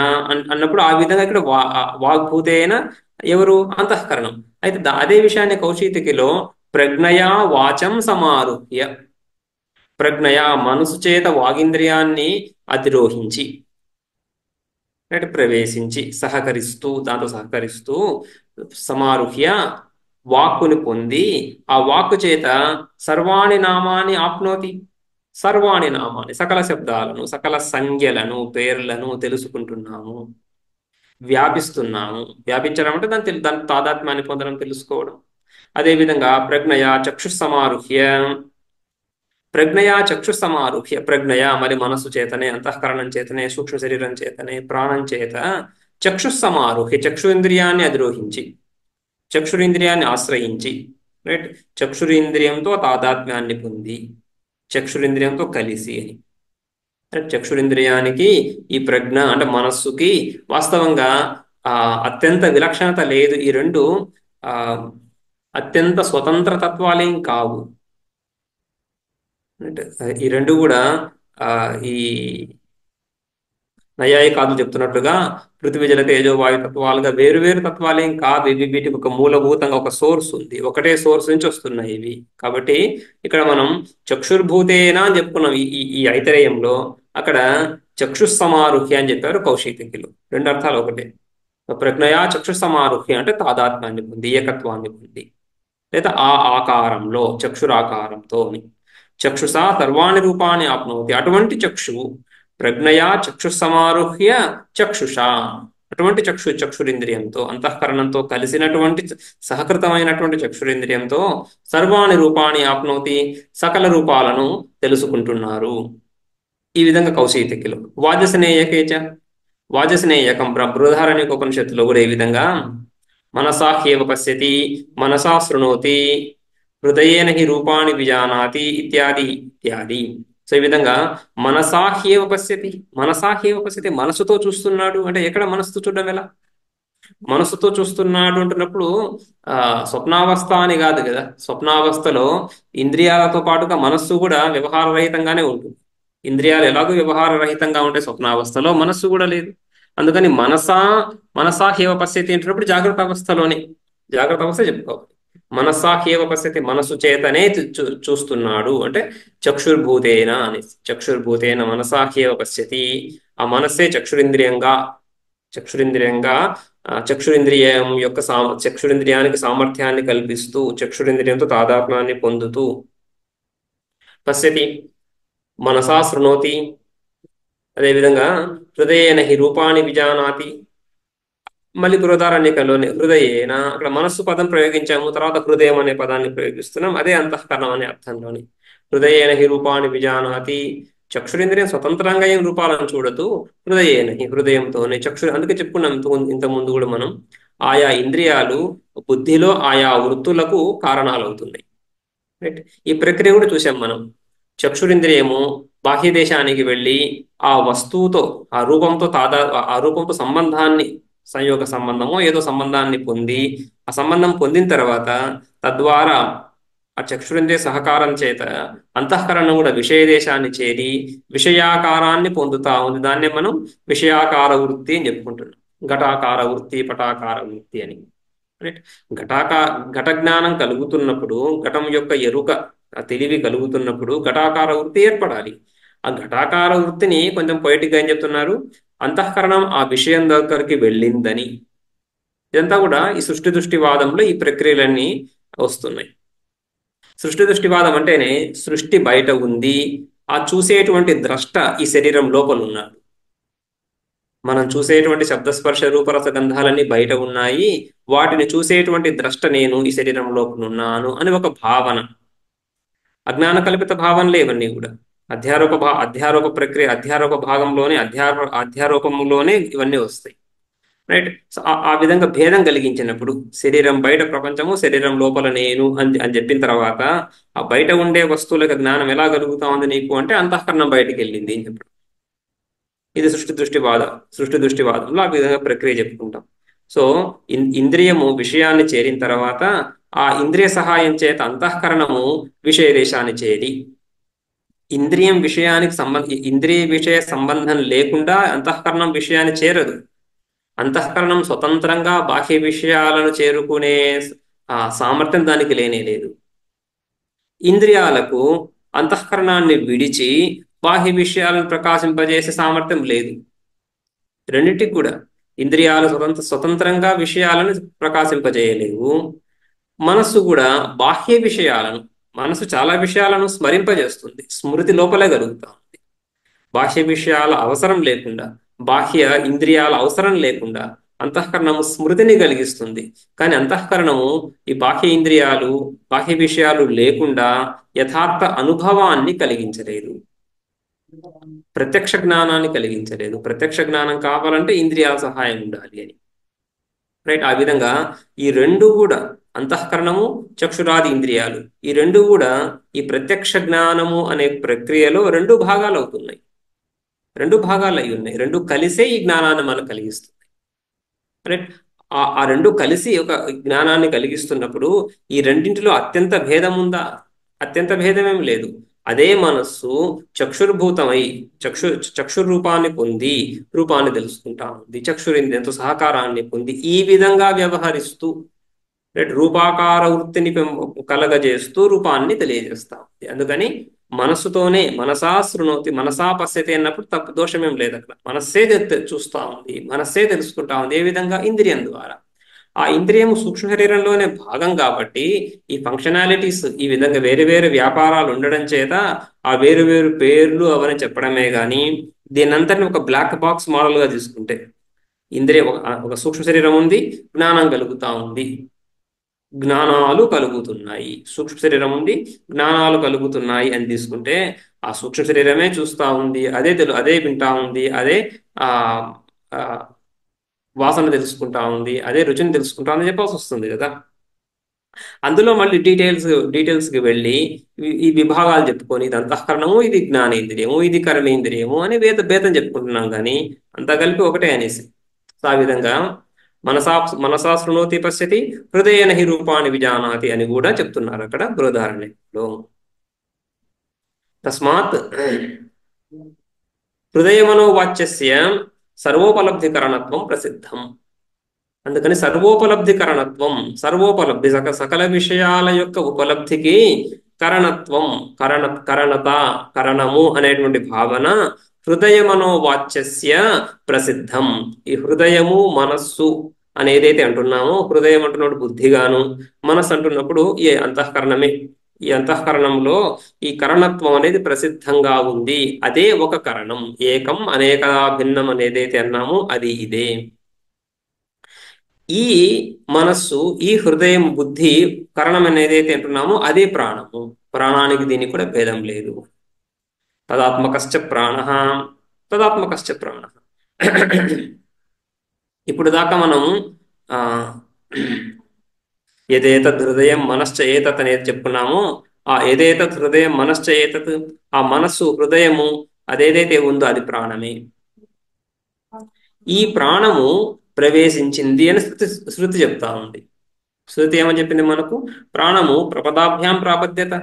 అన్నప్పుడు ఆ విధంగా ఇక్కడ వాగ్భూతేన ఎవరు? అంతఃకరణం. అయితే అదే విషయాన్ని కౌశితికిలో ప్రజ్ఞయా వాచం సమారుహ్య, ప్రజ్ఞయా మనసు చేత వాగింద్రియాన్ని అధిరోహించి, అంటే ప్రవేశించి దాంతో సహకరిస్తూ సమారుహ్య వాక్కుని పొంది ఆ వాక్కు చేత సర్వాణి నామాని ఆప్నోతి, సర్వాణి నామాని సకల శబ్దాలను సకల సంజ్ఞలను పేర్లను తెలుసుకుంటున్నాము, వ్యాపించడం అంటే దాని తాదాత్మ్యాన్ని పొందడం, తెలుసుకోవడం. అదేవిధంగా ప్రజ్ఞయా చక్షు సమారుహ్య మరి మనస్సు చేతనే, అంతఃకరణం చేతనే, సూక్ష్మ శరీరం చేతనే, ప్రాణం చేత సమారుహ్య చక్షురింద్రియాన్ని అధిరోహించి, చక్షురింద్రియాన్ని ఆశ్రయించి, రైట్, చక్షురింద్రియంతో తాదాత్మ్యాన్ని పొంది, చక్షురింద్రియంతో కలిసి అని. చక్షురింద్రియానికి ఈ ప్రజ్ఞ అంటే మనస్సుకి వాస్తవంగా అత్యంత విలక్షణత లేదు. ఈ రెండు అత్యంత స్వతంత్ర తత్వాలేం కావు. ఈ రెండు కూడా ఈ నైయాయికాదులు చెప్తున్నట్లుగా పృథ్వీ జల తేజో వాయు తత్వాలుగా వేరు తత్వాలేం కాదు. ఇవి వీటికి ఒక మూలభూతంగా ఒక సోర్స్ ఉంది, ఒకటే సోర్స్ నుంచి వస్తున్నాయి ఇవి. కాబట్టి ఇక్కడ మనం చక్షుర్భూతేనా అని చెప్పుకున్నాం ఈ ఐతరేయంలో. అక్కడ చక్షుస్సమారుహ్య అని చెప్పారు కౌశితికిలు. రెండు అర్థాలు ఒకటే. ప్రజ్ఞయా చక్షుస్సమారుహ్య అంటే తాదాత్మ్యాన్ని పొంది, ఏకత్వాన్ని పొంది, లేదా ఆ ఆకారంలో చక్షురాకారంతో అని. చక్షుషా సర్వాణి రూపాన్ని ఆప్నోతి, అటువంటి చక్షువు ప్రజ్ఞయా చక్షుస్సమారుహ్య చక్షుషా, అటువంటి చక్షురింద్రియంతో, అంతఃకరణంతో కలిసినటువంటి సహకృతమైనటువంటి చక్షురింద్రియంతో సర్వాణి రూపాన్ని ఆప్నోతి, సకల రూపాలను తెలుసుకుంటున్నారు. ఈ విధంగా కౌశితికిలో. వాజసనేయకం బృహదారణ్యకోపనిషత్తులో కూడా ఈ విధంగా మనసా హ్యేవ పశ్యతి, మనసా శృణోతి, హృదయేన హి రూపాణి విజానాతి ఇత్యాది. సో ఈ విధంగా మనసా హ్యేవ పశ్యతి, మనసుతో చూస్తున్నాడు అంటే ఎక్కడ మనసుతో చూడడం? ఎలా మనసుతో చూస్తున్నాడు అంటున్నప్పుడు స్వప్నావస్థ అని కాదు కదా. స్వప్నావస్థలో ఇంద్రియాలతో పాటుగా మనస్సు కూడా వ్యవహార రహితంగానే ఉంటుంది. ఇంద్రియాలు ఎలాగో వ్యవహార రహితంగా ఉంటే స్వప్నావస్థలో మనస్సు కూడా లేదు. అందుకని మనసా హ్యేవ పశ్యతి అంటున్నప్పుడు జాగ్రత్త అవస్థ చెప్పుకోవాలి. మనసా హ్యేవ పశ్యతి, మనస్సు చేతనే చూస్తున్నాడు అంటే చక్షుర్భూతేన అని. చక్షుర్భూతేన మనసా హ్యేవ పశ్యతి, ఆ మనస్సే చక్షురింద్రియంగా చక్షురింద్రియానికి సామర్థ్యాన్ని కల్పిస్తూ, చక్షురింద్రియంతో తాదాత్మ్యాన్ని పొందుతూ పశ్యతి, మనసా శృణోతి, అదేవిధంగా హృదయేన హి రూపాణి విజానాతి. మళ్ళీ బృహదారణ్యకంలోనే హృదయేన, అక్కడ మనస్సు పదం ప్రయోగించాము, తర్వాత హృదయం అనే పదాన్ని ప్రయోగిస్తున్నాం. అదే అంతఃకరణం అనే అర్థంలోని హృదయేన హి రూపాణి విజానాతి. చక్షురింద్రియం స్వతంత్రంగా ఏం రూపాలను చూడదు, హృదయేన హి హృదయంతోనే అందుకే చెప్పుకున్నాం ఇంతకుముందు కూడా మనం, ఆయా ఇంద్రియాలు బుద్ధిలో ఆయా వృత్తులకు కారణాలు అవుతున్నాయి. రైట్, ఈ ప్రక్రియ కూడా చూసాం మనం. చక్షురింద్రియము బాహ్య దేశానికి వెళ్ళి ఆ వస్తువుతో, ఆ రూపంతో సంబంధాన్ని, సంయోగ సంబంధమో ఏదో సంబంధాన్ని పొంది, ఆ సంబంధం పొందిన తర్వాత తద్వారా ఆ చక్షురింద్రియ సహకారం చేత అంతఃకరణం కూడా విషయ దేశాన్ని చేరి విషయాకారాన్ని పొందుతా ఉంది. దాన్నే మనం విషయాకార వృత్తి అని చెప్పుకుంటున్నాం. ఘటాకార వృత్తి, పటాకార వృత్తి అని. రైట్, ఘట జ్ఞానం కలుగుతున్నప్పుడు ఘటం యొక్క ఎరుక ఆ తెలివి కలుగుతున్నప్పుడు ఘటాకార వృత్తి ఏర్పడాలి. ఆ ఘటాకార వృత్తిని కొంచెం పొయిటిక్గా ఏం చెప్తున్నారు, అంతఃకరణం ఆ విషయం దగ్గరికి వెళ్ళిందని. ఇదంతా కూడా ఈ సృష్టి దృష్టివాదంలో ఈ ప్రక్రియలన్నీ వస్తున్నాయి. సృష్టి దృష్టివాదం అంటేనే సృష్టి బయట ఉంది, ఆ చూసేటువంటి ద్రష్ట ఈ శరీరం లోపల ఉన్నాడు. మనం చూసేటువంటి శబ్దస్పర్శ రూపరస గంధాలన్నీ బయట ఉన్నాయి, వాటిని చూసేటువంటి ద్రష్ట నేను ఈ శరీరం లోపల ఉన్నాను అని ఒక భావన. అజ్ఞాన కల్పిత భావనలే ఇవన్నీ కూడా. అధ్యారోప ప్రక్రియ, అధ్యారోప భాగంలోనే అధ్యారోపంలోనే ఇవన్నీ వస్తాయి. రైట్. సో ఆ విధంగా భేదం కలిగించినప్పుడు శరీరం బయట ప్రపంచము, శరీరం లోపల నేను అని చెప్పిన తర్వాత ఆ బయట ఉండే వస్తువులకు జ్ఞానం ఎలా కలుగుతా ఉంది నీకు అంటే అంతఃకరణం బయటికి వెళ్ళింది అని చెప్పడం. ఇది సృష్టి దృష్టివాదంలో ఆ విధంగా ప్రక్రియ చెప్పుకుంటాం. సో ఇంద్రియము విషయాన్ని చేరిన తర్వాత ఆ ఇంద్రియ సహాయం చేత అంతఃకరణము విషయ దేశాన్ని చేరి, ఇంద్రియ విషయ సంబంధం లేకుండా అంతఃకరణం విషయాన్ని చేరదు. అంతఃకరణం స్వతంత్రంగా బాహ్య విషయాలను చేరుకునే సామర్థ్యం దానికి లేనే లేదు. ఇంద్రియాలకు అంతఃకరణాన్ని విడిచి బాహ్య విషయాలను ప్రకాశింపజేసే సామర్థ్యం లేదు. రెండింటికి కూడా ఇంద్రియాలు స్వతంత్రంగా విషయాలను ప్రకాశింపజేయలేవు. మనస్సు కూడా బాహ్య విషయాలను, మనసు చాలా విషయాలను స్మరింపజేస్తుంది, స్మృతి లోపలే కలుగుతా ఉంది. బాహ్య విషయాల అవసరం లేకుండా, బాహ్య ఇంద్రియాల అవసరం లేకుండా అంతఃకరణము స్మృతిని కలిగిస్తుంది. కానీ అంతఃకరణము ఈ బాహ్య ఇంద్రియాలు, బాహ్య విషయాలు లేకుండా యథార్థ అనుభవాన్ని కలిగించలేదు, ప్రత్యక్ష జ్ఞానాన్ని కలిగించలేదు. ప్రత్యక్ష జ్ఞానం కావాలంటే ఇంద్రియాల సహాయం ఉండాలి అని. రైట్. ఆ విధంగా ఈ రెండు కూడా, అంతఃకరణము, చక్షురాది ఇంద్రియాలు, ఈ రెండు కూడా ఈ ప్రత్యక్ష జ్ఞానము అనే ప్రక్రియలో రెండు భాగాలు అవుతున్నాయి. రెండు భాగాలు అయి ఉన్నాయి. రెండు కలిసే ఈ జ్ఞానాన్ని మనకు కలిగిస్తుంది. రైట్. ఆ రెండు కలిసి ఒక జ్ఞానాన్ని కలిగిస్తున్నప్పుడు ఈ రెండింటిలో అత్యంత భేదం ఉందా? అత్యంత భేదమేం లేదు. అదే మనస్సు చక్షుర్భూతమై చక్షురూపాన్ని పొంది రూపాన్ని తెలుసుకుంటా ఉంది, చక్షురింద్రియంతో సహకారాన్ని పొంది ఈ విధంగా వ్యవహరిస్తూ రూపాకార వృత్తిని కలగజేస్తూ రూపాన్ని తెలియజేస్తా ఉంది. అందుకని మనస్సుతోనే మనసా శృణోతి మనసా పశ్యతి అన్నప్పుడు తప్పు దోషమేం లేదు. అక్కడ మనస్సే చూస్తా ఉంది, మనస్సే తెలుసుకుంటా ఉంది. ఏ విధంగా? ఇంద్రియం ద్వారా. ఆ ఇంద్రియం సూక్ష్మ శరీరంలోనే భాగం కాబట్టి ఈ ఫంక్షనాలిటీస్ ఈ విధంగా వేరు వేరు వ్యాపారాలు ఉండడం చేత ఆ వేరు వేరు పేర్లు అవని చెప్పడమే కానీ దీనంతటిని ఒక బ్లాక్ బాక్స్ మోడల్గా తీసుకుంటే, ఇంద్రియం ఒక సూక్ష్మ శరీరం ఉంది, జ్ఞానం కలుగుతా ఉంది, జ్ఞానాలు కలుగుతున్నాయి. సూక్ష్మ శరీరం ఉంది, జ్ఞానాలు కలుగుతున్నాయి అని తీసుకుంటే ఆ సూక్ష్మ శరీరమే చూస్తా ఉంది, అదే వింటా ఉంది, అదే ఆ వాసన తెలుసుకుంటా ఉంది, అదే రుచిని తెలుసుకుంటా ఉంది చెప్పాల్సి వస్తుంది కదా. అందులో మళ్ళీ డీటెయిల్స్కి వెళ్ళి ఈ విభాగాలు చెప్పుకొని ఇది అంతఃకరణము, ఇది జ్ఞానేంద్రియము, ఇది కర్మేంద్రియము అని భేదం చెప్పుకుంటున్నాం కానీ అంతా కలిపి ఒకటే అనేసి. సో ఆ విధంగా మనసా శృణోతి పశ్యతి హృదయ నహి రూపాన్ని విజానాతి అని కూడా చెప్తున్నారు అక్కడ బృహదారణ్యంలో. తస్మాత్ హృదయమనోవాచ్యస్య సర్వోపలబ్ధికరణత్వం ప్రసిద్ధం. అందుకని సర్వోపలబ్ధి సకల విషయాల యొక్క ఉపలబ్ధికి కరణత్వం, కరణము అనేటువంటి భావన హృదయ మనోవాచ్యస్య ప్రసిద్ధం. ఈ హృదయము మనస్సు అని ఏదైతే అంటున్నామో, హృదయం అంటున్నప్పుడు బుద్ధిగాను, మనస్సు అంటున్నప్పుడు ఈ అంతఃకరణమే. ఈ అంతఃకరణంలో ఈ కరణత్వం అనేది ప్రసిద్ధంగా ఉంది. అదే ఒక కరణం. ఏకం అనేక భిన్నం అని ఏదైతే అన్నామో అది ఇదే. ఈ మనస్సు, ఈ హృదయం, బుద్ధి, కరణం అని ఏదైతే అంటున్నామో అదే ప్రాణము. ప్రాణానికి దీనికి కూడా భేదం లేదు. తదాత్మకశ్చ ప్రాణ, తదాత్మకశ్చ ప్రాణ. ఇప్పుడు దాకా మనం ఏదేతత్ హృదయం మనశ్చ ఏతత్ అనేది చెప్పుకున్నామో, ఆ ఏదేతత్ హృదయం మనశ్చ ఏతత్, ఆ మనస్సు హృదయము అదేదైతే ఉందో అది ప్రాణమే. ఈ ప్రాణము ప్రవేశించింది అని శృతి చెప్తా ఉంది. శృతి ఏమని చెప్పింది మనకు? ప్రాణము ప్రపదాభ్యాం ప్రాపద్యత.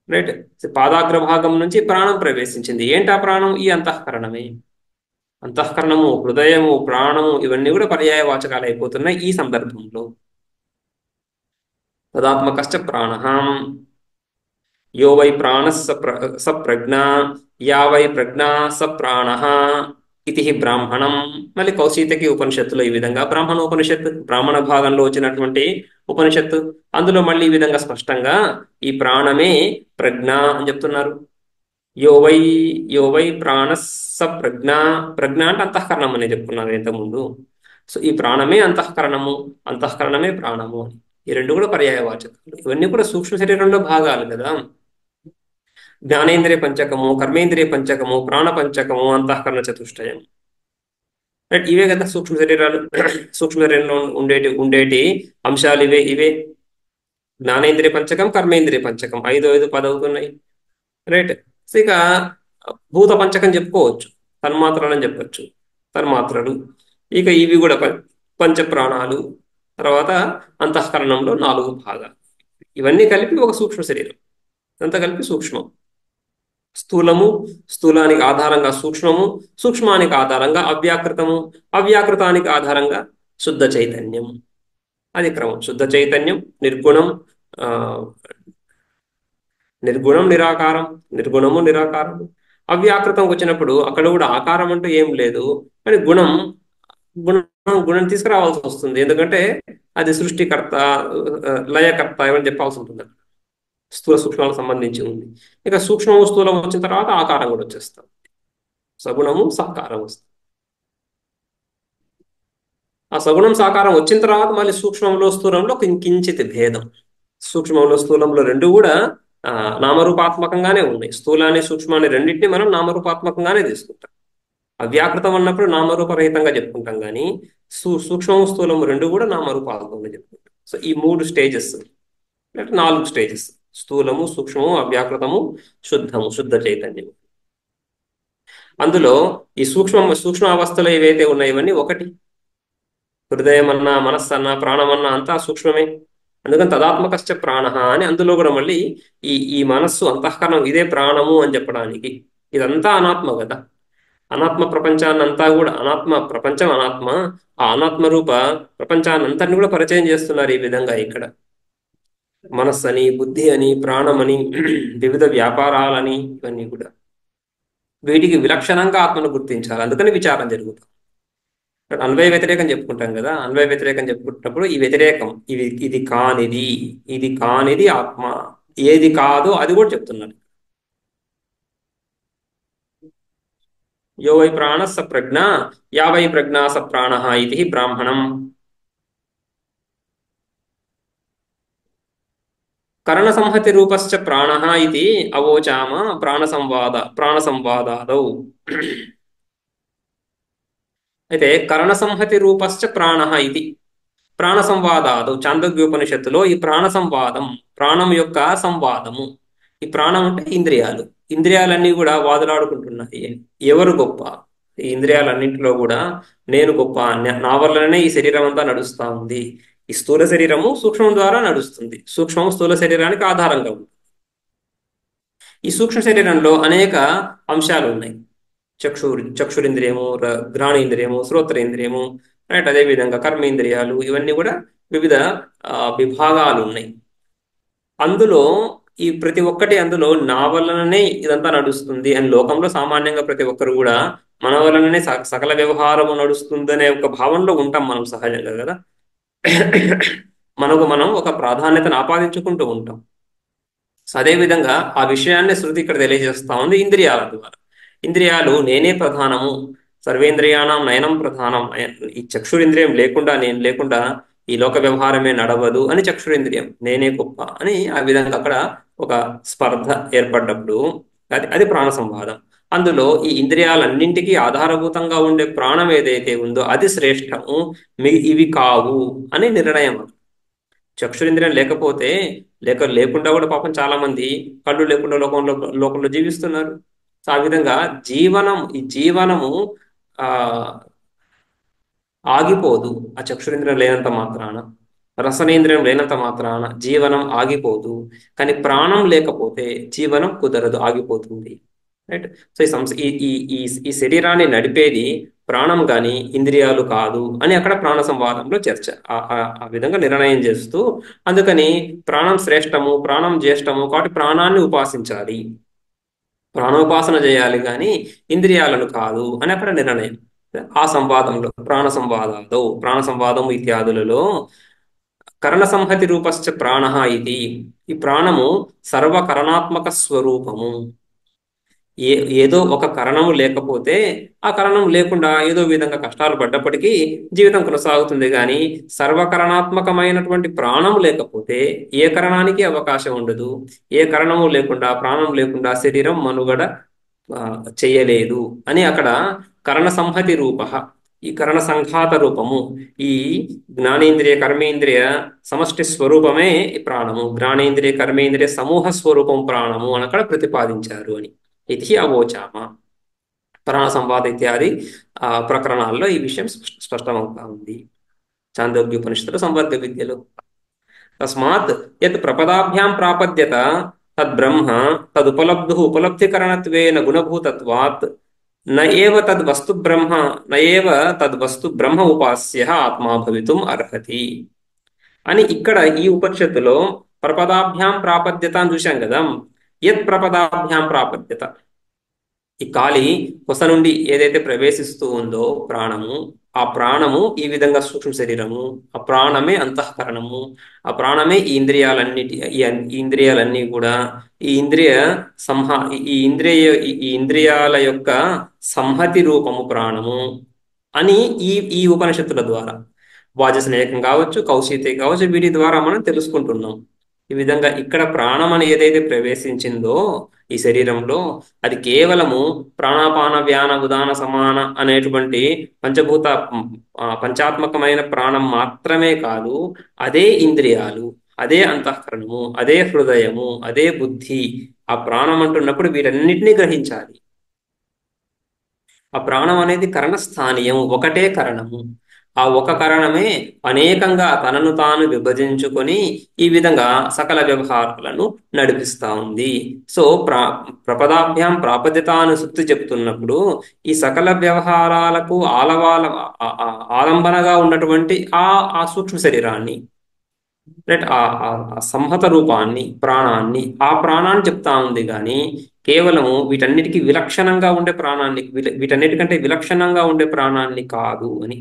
రైట్. పాదాగ్ర భాగం నుంచి ప్రాణం ప్రవేశించింది. ఏంటా ప్రాణం? ఈ అంతఃకరణమే. అంతఃకరణము, హృదయము, ప్రాణము ఇవన్నీ కూడా పర్యాయ వాచకాలు అయిపోతున్నాయి ఈ సందర్భంలో. తదాత్మకశ్చ ప్రాణ. యో వై ప్రాణः స ప్రజ్ఞా, యా వై ప్రజ్ఞా స ప్రాణః ఇది బ్రాహ్మణం. మళ్ళీ కౌశితకి ఉపనిషత్తులో ఈ విధంగా, బ్రాహ్మణ ఉపనిషత్తు బ్రాహ్మణ భాగంలో వచ్చినటువంటి ఉపనిషత్తు, అందులో మళ్ళీ ఈ విధంగా స్పష్టంగా ఈ ప్రాణమే ప్రజ్ఞ అని చెప్తున్నారు. యో వై యో వై ప్రాణస్ స ప్రజ్ఞ. ప్రజ్ఞ అంటే అంతఃకరణం అని చెప్పుకున్నాను ఇంతకుముందు. సో ఈ ప్రాణమే అంతఃకరణము, అంతఃకరణమే ప్రాణము అని. ఈ రెండు కూడా పర్యాయవాచకాలు. ఇవన్నీ కూడా సూక్ష్మ శరీరంలో భాగాలు కదా. జ్ఞానేంద్రియ పంచకము, కర్మేంద్రియ పంచకము, ప్రాణ పంచకము, అంతఃకరణ చతుష్టయం. రైట్, ఇవే కదా సూక్ష్మ శరీరాలు. సూక్ష్మ శరీరంలో ఉండేటి అంశాలు ఇవే ఇవే. జ్ఞానేంద్రియ పంచకం, కర్మేంద్రియ పంచకం, 5 5 10 అవుతున్నాయి. రైట్. సో ఇక భూత పంచకం చెప్పుకోవచ్చు, తన్మాత్రలు అని చెప్పచ్చు, తన్మాత్రలు. ఇక ఇవి కూడా పంచ ప్రాణాలు. తర్వాత అంతఃకరణంలో 4 భాగాలు. ఇవన్నీ కలిపి ఒక సూక్ష్మ శరీరం. ఇదంతా కలిపి సూక్ష్మం. స్థూలము, స్థూలానికి ఆధారంగా సూక్ష్మము, సూక్ష్మానికి ఆధారంగా అవ్యాకృతము, అవ్యాకృతానికి ఆధారంగా శుద్ధ చైతన్యం. అది క్రమం. శుద్ధ చైతన్యం, నిర్గుణం, ఆ నిర్గుణం నిరాకారం, నిర్గుణము నిరాకారము. అవ్యాకృతం వచ్చినప్పుడు అక్కడ కూడా ఆకారం అంటూ ఏం లేదు, కానీ గుణం గుణం గుణం తీసుకురావాల్సి వస్తుంది. ఎందుకంటే అది సృష్టికర్త, లయకర్త ఏమని చెప్పాల్సి ఉంటుంది. స్థూల సూక్ష్మాలకు సంబంధించి ఉంది. ఇక సూక్ష్మము స్థూలం వచ్చిన తర్వాత ఆకారం కూడా వచ్చేస్తాం. సగుణము సాకారం వస్తుంది. ఆ సగుణం సాకారం వచ్చిన తర్వాత మళ్ళీ సూక్ష్మంలో స్థూలంలో కించిత్ భేదం. సూక్ష్మంలో స్థూలంలో రెండు కూడా నామరూపాత్మకంగానే ఉన్నాయి. స్థూలాన్ని సూక్ష్మాన్ని రెండింటిని మనం నామరూపాత్మకంగానే తీసుకుంటాం. అవ్యాకృతం అన్నప్పుడు నామరూపరహితంగా చెప్పుకుంటాం, కానీ సూక్ష్మము స్థూలము రెండు కూడా నామరూపాత్మకంగా చెప్పుకుంటాం. సో ఈ 3 స్టేజెస్, అంటే 4 స్టేజెస్: స్థూలము, సూక్ష్మము, అవ్యాకృతము, శుద్ధము, శుద్ధ చైతన్యము. అందులో ఈ సూక్ష్మ అవస్థలు ఏవైతే ఉన్నాయో ఇవన్నీ ఒకటి. హృదయం అన్నా, మనస్సు అన్నా, ప్రాణం అన్నా అంతా సూక్ష్మమే. అందుకని తదాత్మకశ్చ ప్రాణ అని అందులో కూడా మళ్ళీ ఈ ఈ మనస్సు, అంతఃకరణం ఇదే ప్రాణము అని చెప్పడానికి. ఇదంతా అనాత్మ కదా. అనాత్మ ప్రపంచాన్ని అంతా కూడా, అనాత్మ ప్రపంచం అనాత్మ, ఆ అనాత్మ రూప ప్రపంచాన్ని అంతటిని కూడా పరిచయం చేస్తున్నారు ఈ విధంగా ఇక్కడ. మనస్సు అని, బుద్ధి అని, ప్రాణమని, వివిధ వ్యాపారాలని, ఇవన్నీ కూడా వీటికి విలక్షణంగా ఆత్మను గుర్తించాలి. అందుకని విచారం జరుగుతుంది. అన్వయ వ్యతిరేకం చెప్పుకుంటాం కదా. అన్వయ వ్యతిరేకం చెప్పుకుంటున్నప్పుడు ఈ వ్యతిరేకం, ఇది కానిది ఆత్మ, ఏది కాదో అది కూడా చెప్తున్నారు. యో వై ప్రాణ స ప్రజ్ఞ, యా వై ప్రజ్ఞా స ప్రాణ ఇది బ్రాహ్మణం. కరణ సంహతి రూపశ్చ ప్రాణ ఇది అవోచామ ప్రాణ సంవాదాదౌ. అయితే కరణ సంహతి రూపశ్చ ప్రాణ ఇది ప్రాణ సంవాదాదౌ. చాందోగ్యోపనిషత్తులో ఈ ప్రాణ సంవాదం, ప్రాణం యొక్క సంవాదము. ఈ ప్రాణం అంటే ఇంద్రియాలు. ఇంద్రియాలన్నీ కూడా వాదులాడుకుంటున్నాయి, ఎవరు గొప్ప. ఈ ఇంద్రియాలన్నింటిలో కూడా నేను గొప్ప, నా వల్లనే ఈ శరీరం అంతా నడుస్తా ఉంది. ఈ స్థూల శరీరము సూక్ష్మం ద్వారా నడుస్తుంది, సూక్ష్మం స్థూల శరీరానికి ఆధారంగా ఉంది. ఈ సూక్ష్మ శరీరంలో అనేక అంశాలు ఉన్నాయి. చక్షురింద్రియము, ఘ్రాణేంద్రియము, శ్రోత్రేంద్రియము, రైట్. అదేవిధంగా కర్మేంద్రియాలు, ఇవన్నీ కూడా వివిధ విభాగాలు ఉన్నాయి. అందులో ఈ ప్రతి ఒక్కటి అందులో నా వలననే ఇదంతా నడుస్తుంది అని లోకంలో సామాన్యంగా ప్రతి ఒక్కరు కూడా మన వలననే సకల వ్యవహారము నడుస్తుందనే ఒక భావనలో ఉంటాం మనం సహజంగా కదా. మనం ఒక ప్రాధాన్యతను ఆపాదించుకుంటూ ఉంటాం. సో అదేవిధంగా ఆ విషయాన్ని శృతి ఇక్కడ తెలియజేస్తా ఉంది ఇంద్రియాల ద్వారా. ఇంద్రియాలు నేనే ప్రధానము, సర్వేంద్రియాణం నయనం ప్రధానం. ఈ చక్షురింద్రియం లేకుండా, నేను లేకుండా ఈ లోక వ్యవహారమే నడవదు అని చక్షురింద్రియం, నేనే గొప్ప అని ఆ విధంగా అక్కడ ఒక స్పర్ధ ఏర్పడ్డప్పుడు అది ప్రాణ సంవాదం. అందులో ఈ ఇంద్రియాలన్నింటికీ ఆధారభూతంగా ఉండే ప్రాణం ఏదైతే ఉందో అది శ్రేష్టము, ఇవి కావు అని నిర్ణయం. చక్షురింద్రియం లేకుండా కూడా పాపం చాలా మంది కళ్ళు లేకుండా లోకంలో జీవిస్తున్నారు. సో ఆ విధంగా ఈ జీవనము ఆ ఆగిపోదు ఆ చక్షురింద్రియం లేనంత మాత్రాన, రసనేంద్రియం లేనంత మాత్రాన జీవనం ఆగిపోదు. కానీ ప్రాణం లేకపోతే జీవనం కుదరదు, ఆగిపోతుంది. రైట్. సో ఈ శరీరాన్ని నడిపేది ప్రాణం కానీ ఇంద్రియాలు కాదు అని అక్కడ ప్రాణ సంవాదంలో చర్చ. ఆ విధంగా నిర్ణయం చేస్తూ, అందుకని ప్రాణం శ్రేష్టము, ప్రాణం జ్యేష్టము కాబట్టి ప్రాణాన్ని ఉపాసించాలి, ప్రాణోపాసన చేయాలి కానీ ఇంద్రియాలను కాదు అని అక్కడ నిర్ణయం. ఆ సంవాదంలో ప్రాణ సంవాదం ఇత్యాదులలో కరణ సంహతి రూపశ్చ ప్రాణ ఇది, ఈ ప్రాణము సర్వకరణాత్మక స్వరూపము. ఏ ఏదో ఒక కరణము లేకపోతే ఆ కరణం లేకుండా ఏదో విధంగా కష్టాలు పడ్డప్పటికీ జీవితం కొనసాగుతుంది, కానీ సర్వకరణాత్మకమైనటువంటి ప్రాణం లేకపోతే ఏ కరణానికి అవకాశం ఉండదు. ఏ కరణము లేకుండా, ప్రాణం లేకుండా శరీరం మనుగడ చెయ్యలేదు అని అక్కడ కరణ సంహతి రూప, ఈ కరణ సంఘాత రూపము, ఈ జ్ఞానేంద్రియ కర్మేంద్రియ సమష్టి స్వరూపమే ఈ ప్రాణము, జ్ఞానేంద్రియ కర్మేంద్రియ సమూహ స్వరూపం ప్రాణము అని అక్కడ ప్రతిపాదించారు అని ఇది అవోచామ. ప్రాణ సంవాద ఇత్యాది ప్రకరణాల్లో ఈ విషయం స్పష్టమవుతా ఉంది. చాందోగ్యోపనిషత్తులు, సంవర్గ విద్యలు. తస్మాత్ యత్ ప్రపదాభ్యాం ప్రాపద్యత తద్బ్రహ్మ తదుపలబ్ధు ఉపలబ్ధికరణత్వేన గుణభూతత్వాత్ నయేవ తద్వస్తు బ్రహ్మ ఉపాస్య ఆత్మా భవితుం అర్హతి అని ఇక్కడ ఈ ఉపనిషత్తులో ప్రపదాభ్యాం ప్రాపద్యత అని చూశాం కదా. యత్ ప్రపదాభ్యాం ప్రాపద్యత, ఈ కాలి కొస నుండి ఏదైతే ప్రవేశిస్తూ ఉందో ప్రాణము, ఆ ప్రాణము ఈ విధంగా సూక్ష్మ శరీరము, ఆ ప్రాణమే అంతఃకరణము, ఆ ప్రాణమే ఈ ఇంద్రియాలన్నీ కూడా ఈ ఇంద్రియాల యొక్క సంహతి రూపము ప్రాణము అని ఈ ఉపనిషత్తుల ద్వారా, వాజస్నేయకం కావచ్చు, కౌశితి కావచ్చు, వీటి ద్వారా మనం తెలుసుకుంటున్నాం. ఈ విధంగా ఇక్కడ ప్రాణం అని ఏదైతే ప్రవేశించిందో ఈ శరీరంలో, అది కేవలము ప్రాణాపాన వ్యాన ఉదాన సమాన అనేటువంటి పంచాత్మకమైన ప్రాణం మాత్రమే కాదు, అదే ఇంద్రియాలు, అదే అంతఃకరణము, అదే హృదయము, అదే బుద్ధి. ఆ ప్రాణం అంటున్నప్పుడు వీటన్నిటినీ గ్రహించాలి. ఆ ప్రాణం అనేది కరణస్థానీయం, ఒకటే కరణము. ఆ ఒక కరణమే అనేకంగా తనను తాను విభజించుకొని ఈ విధంగా సకల వ్యవహారాలను నడిపిస్తా ఉంది. సో ప్రపదాభ్యాం ప్రాపద్యతాను సుక్తి చెప్తున్నప్పుడు ఈ సకల వ్యవహారాలకు ఆలంబనగా ఉన్నటువంటి ఆ సూక్ష్మ శరీరాన్ని, రైట్, ఆ సంహత రూపాన్ని, ప్రాణాన్ని, ఆ ప్రాణాన్ని చెప్తా ఉంది. కానీ కేవలము వీటన్నిటికీ విలక్షణంగా ఉండే ప్రాణాన్ని, వీటన్నిటికంటే విలక్షణంగా ఉండే ప్రాణాన్ని కాదు అని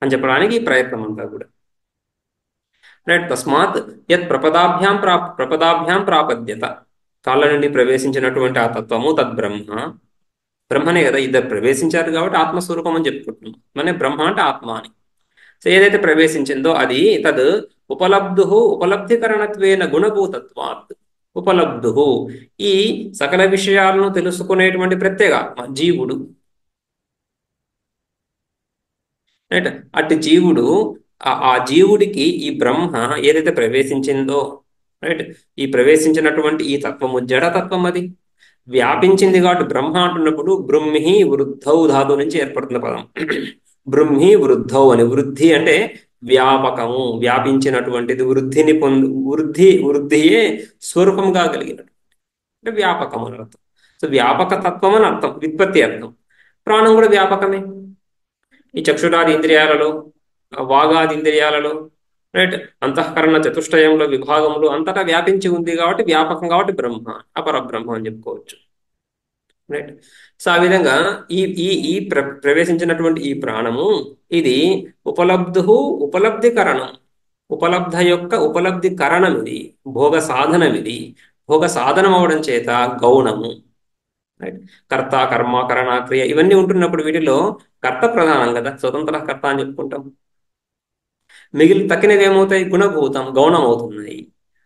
చెప్పడానికి ఈ ప్రయత్నం అంతా కూడా. రైట్. తస్మాత్ యత్ ప్రపదాభ్యాం ప్రాపద్యత, కాళ్ళ నుండి ప్రవేశించినటువంటి ఆ తత్వము తద్బ్రహ్మ, బ్రహ్మనే కదా, ఇద్దరు ప్రవేశించారు కాబట్టి ఆత్మస్వరూపం అని చెప్పుకుంటున్నాం. మన బ్రహ్మ అంటే ఆత్మ అని. సో ఏదైతే ప్రవేశించిందో అది తద్ ఉపలబ్ధికరణత్వేన గుణభూతత్వాత్. ఉపలబ్ధు, ఈ సకల విషయాలను తెలుసుకునేటువంటి ప్రత్యేగాత్మ జీవుడు. రైట్. అటు జీవుడు, ఆ జీవుడికి ఈ బ్రహ్మ ఏదైతే ప్రవేశించిందో, రైట్, ఈ ప్రవేశించినటువంటి ఈ తత్వము జడతత్వం, అది వ్యాపించింది కాబట్టి బ్రహ్మ అంటున్నప్పుడు బ్రహ్మి వృద్ధౌ ధాతు నుంచి ఏర్పడుతున్న పదం. బ్రహ్మి వృద్ధౌ అని, వృద్ధి అంటే వ్యాపకము, వ్యాపించినటువంటిది, వృద్ధియే స్వరూపంగా కలిగినట్టు, అంటే వ్యాపకం అని అర్థం. సో వ్యాపక తత్వం అని అర్థం, వ్యుత్పత్తి అర్థం. ప్రాణం కూడా వ్యాపకమే. ఈ చక్షురాది ఇంద్రియాలలో, వాగాది ఇంద్రియాలలో, రైట్, అంతఃకరణ చతుష్టయంలో, విభాగంలో అంతటా వ్యాపించి ఉంది కాబట్టి వ్యాపకం, కాబట్టి బ్రహ్మ, అపరబ్రహ్మ అని చెప్పుకోవచ్చు. రైట్. సో ఆ విధంగా ఈ ప్రవేశించినటువంటి ఈ ప్రాణము ఇది ఉపలబ్ధికరణం, ఉపలబ్ధ యొక్క ఉపలబ్ధికరణం, ఇది భోగ సాధనం, ఇది భోగ సాధనం అవడం చేత గౌణము. రైట్. కర్త, కర్మ, కరణ, క్రియ ఇవన్నీ ఉంటున్నప్పుడు వీటిలో కర్త ప్రధానం కదా, స్వతంత్ర కర్త అని చెప్పుకుంటాం. తక్కినవి ఏమవుతాయి? గుణభూతం, గౌణం అవుతున్నాయి.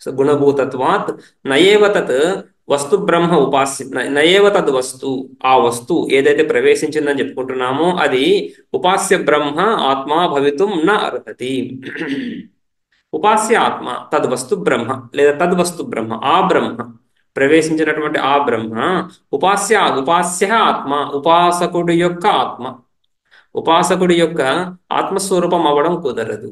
సో గుణభూతత్వాత్ నయేవ తత్ వస్తు బ్రహ్మ ఉపాస్య, నయేవ తద్ వస్తు, ఆ వస్తు ఏదైతే ప్రవేశించిందని చెప్పుకుంటున్నామో అది ఉపాస్య బ్రహ్మ ఆత్మ భవితుం న అర్హతి. ఉపాస్య ఆత్మ తద్వస్తు బ్రహ్మ, లేదా తద్వస్తు బ్రహ్మ, ఆ బ్రహ్మ ప్రవేశించినటువంటి ఆ బ్రహ్మ ఉపాస్య ఆత్మ, ఉపాసకుడి యొక్క ఆత్మ, ఉపాసకుడి యొక్క ఆత్మస్వరూపం అవ్వడం కుదరదు.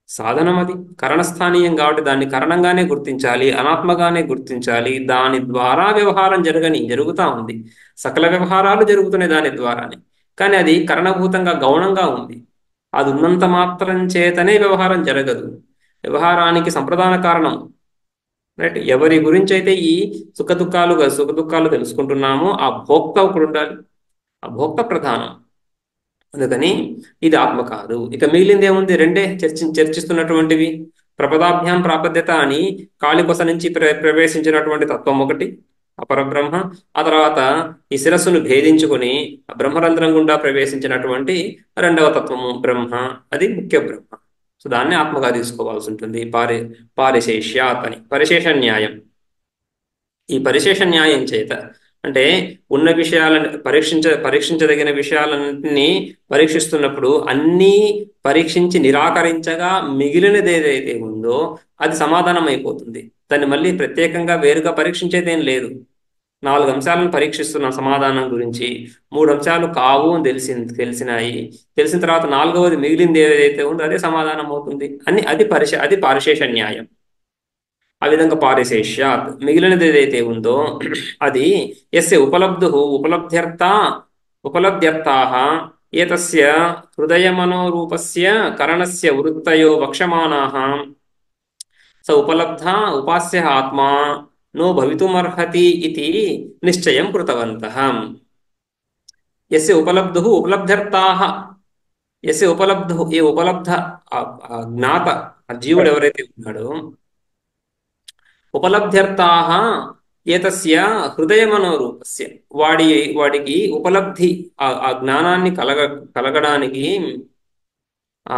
సాధనం అది కరణస్థానీయం కాబట్టి దాన్ని కరణంగానే గుర్తించాలి, అనాత్మగానే గుర్తించాలి. దాని ద్వారా వ్యవహారం జరుగుతా ఉంది, సకల వ్యవహారాలు జరుగుతున్నాయి దాని ద్వారానే. కానీ అది కరణభూతంగా గౌణంగా ఉంది. అది ఉన్నంత మాత్రం చేతనే వ్యవహారం జరగదు. వ్యవహారానికి సంప్రదాన కారణం, రైట్? ఎవరి గురించి అయితే ఈ సుఖ దుఃఖాలు తెలుసుకుంటున్నామో ఆ భోక్త ఒకడు ఉండాలి. ఆ భోక్త ప్రధానం. అందుకని ఇది ఆత్మ కాదు. ఇక మిగిలింది ఏముంది? రెండే చర్చిస్తున్నటువంటివి. ప్రపదాభ్యాం ప్రాపద్యత అని కాళికొస నుంచి ప్రవేశించినటువంటి తత్వం ఒకటి, అపరబ్రహ్మ. ఆ తర్వాత ఈ శిరస్సును భేదించుకొని ఆ బ్రహ్మరంధ్రం గుండా ప్రవేశించినటువంటి రెండవ తత్వము బ్రహ్మ. అది ముఖ్య బ్రహ్మ. సో దాన్ని ఆత్మగా తీసుకోవాల్సి ఉంటుంది. పారిశేష్యాత్ అని పరిశేష న్యాయం. ఈ పరిశేష న్యాయం చేత అంటే ఉన్న విషయాలను పరీక్షించదగిన విషయాలన్నింటినీ పరీక్షిస్తున్నప్పుడు అన్నీ పరీక్షించి నిరాకరించగా మిగిలినది ఏదైతే ఉందో అది సమాధానం అయిపోతుంది. దాన్ని మళ్ళీ ప్రత్యేకంగా వేరుగా పరీక్షించేదేం లేదు. 4 అంశాలను పరీక్షిస్తున్నాం సమాధానం గురించి. 3 అంశాలు కావు అని తెలిసినాయి. తెలిసిన తర్వాత 4వది మిగిలింది ఏదైతే ఉందో అదే సమాధానం అవుతుంది అని అది పారిశేష న్యాయం. ఆ విధంగా పారిశేష్యాత్ మిగిలినది ఏదైతే ఉందో అది యస్య ఉపలబ్ధ్యర్థాః ఏతస్య హృదయమనోరూపస్య కరణస్య వృత్తయో వక్ష్యమాణాః స ఉపలబ్ధ ఉపాస్యః ఆత్మా నో భవితుమర్హతి ఇతి నిశ్చయం కృతవంతః. యస్య ఉపలబ్ధుః ఈ ఉపలబ్ధ జ్ఞాత ఆ జీవుడు ఎవరైతే ఉన్నాడో ఉపలబ్ధ్యర్థాః ఏతస్య హృదయమనోరూపస్య వాడికి ఉపలబ్ధి ఆ జ్ఞానాన్ని కలగడానికి ఆ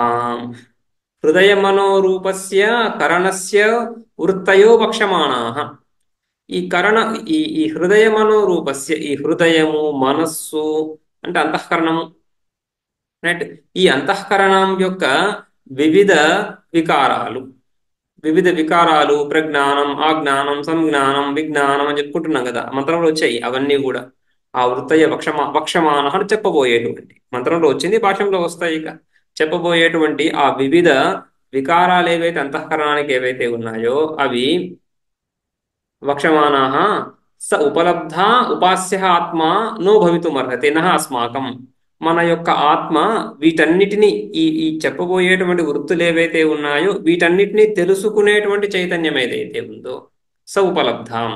హృదయమనోరూపస్య కరణస్య వృత్తయో వక్ష్యమాణాః. ఈ హృదయమనోరూపస్య ఈ హృదయము మనస్సు అంటే అంతఃకరణము, రైట్? ఈ అంతఃకరణం యొక్క వివిధ వికారాలు ప్రజ్ఞానం, ఆజ్ఞానం, సంజ్ఞానం, విజ్ఞానం అని చెప్పుకుంటున్నాం కదా. మంత్రంలో వచ్చాయి అవన్నీ కూడా. ఆ వృత్తయ వక్షమాన అని చెప్పబోయేటువంటి మంత్రంలో వచ్చింది, భాషంలో వస్తాయి. ఇక చెప్పబోయేటువంటి ఆ వివిధ వికారాలు ఏవైతే అంతఃకరణానికి ఏవైతే ఉన్నాయో అవి వక్షమానాః స ఉపలబ్ధ ఉపాస్య ఆత్మ నో భవితుమర్హతి నః అస్మాకం. మన యొక్క ఆత్మ వీటన్నిటినీ ఈ చెప్పబోయేటువంటి వృత్తులు ఏవైతే ఉన్నాయో వీటన్నిటినీ తెలుసుకునేటువంటి చైతన్యం ఏదైతే ఉందో స ఉపలబ్ధాం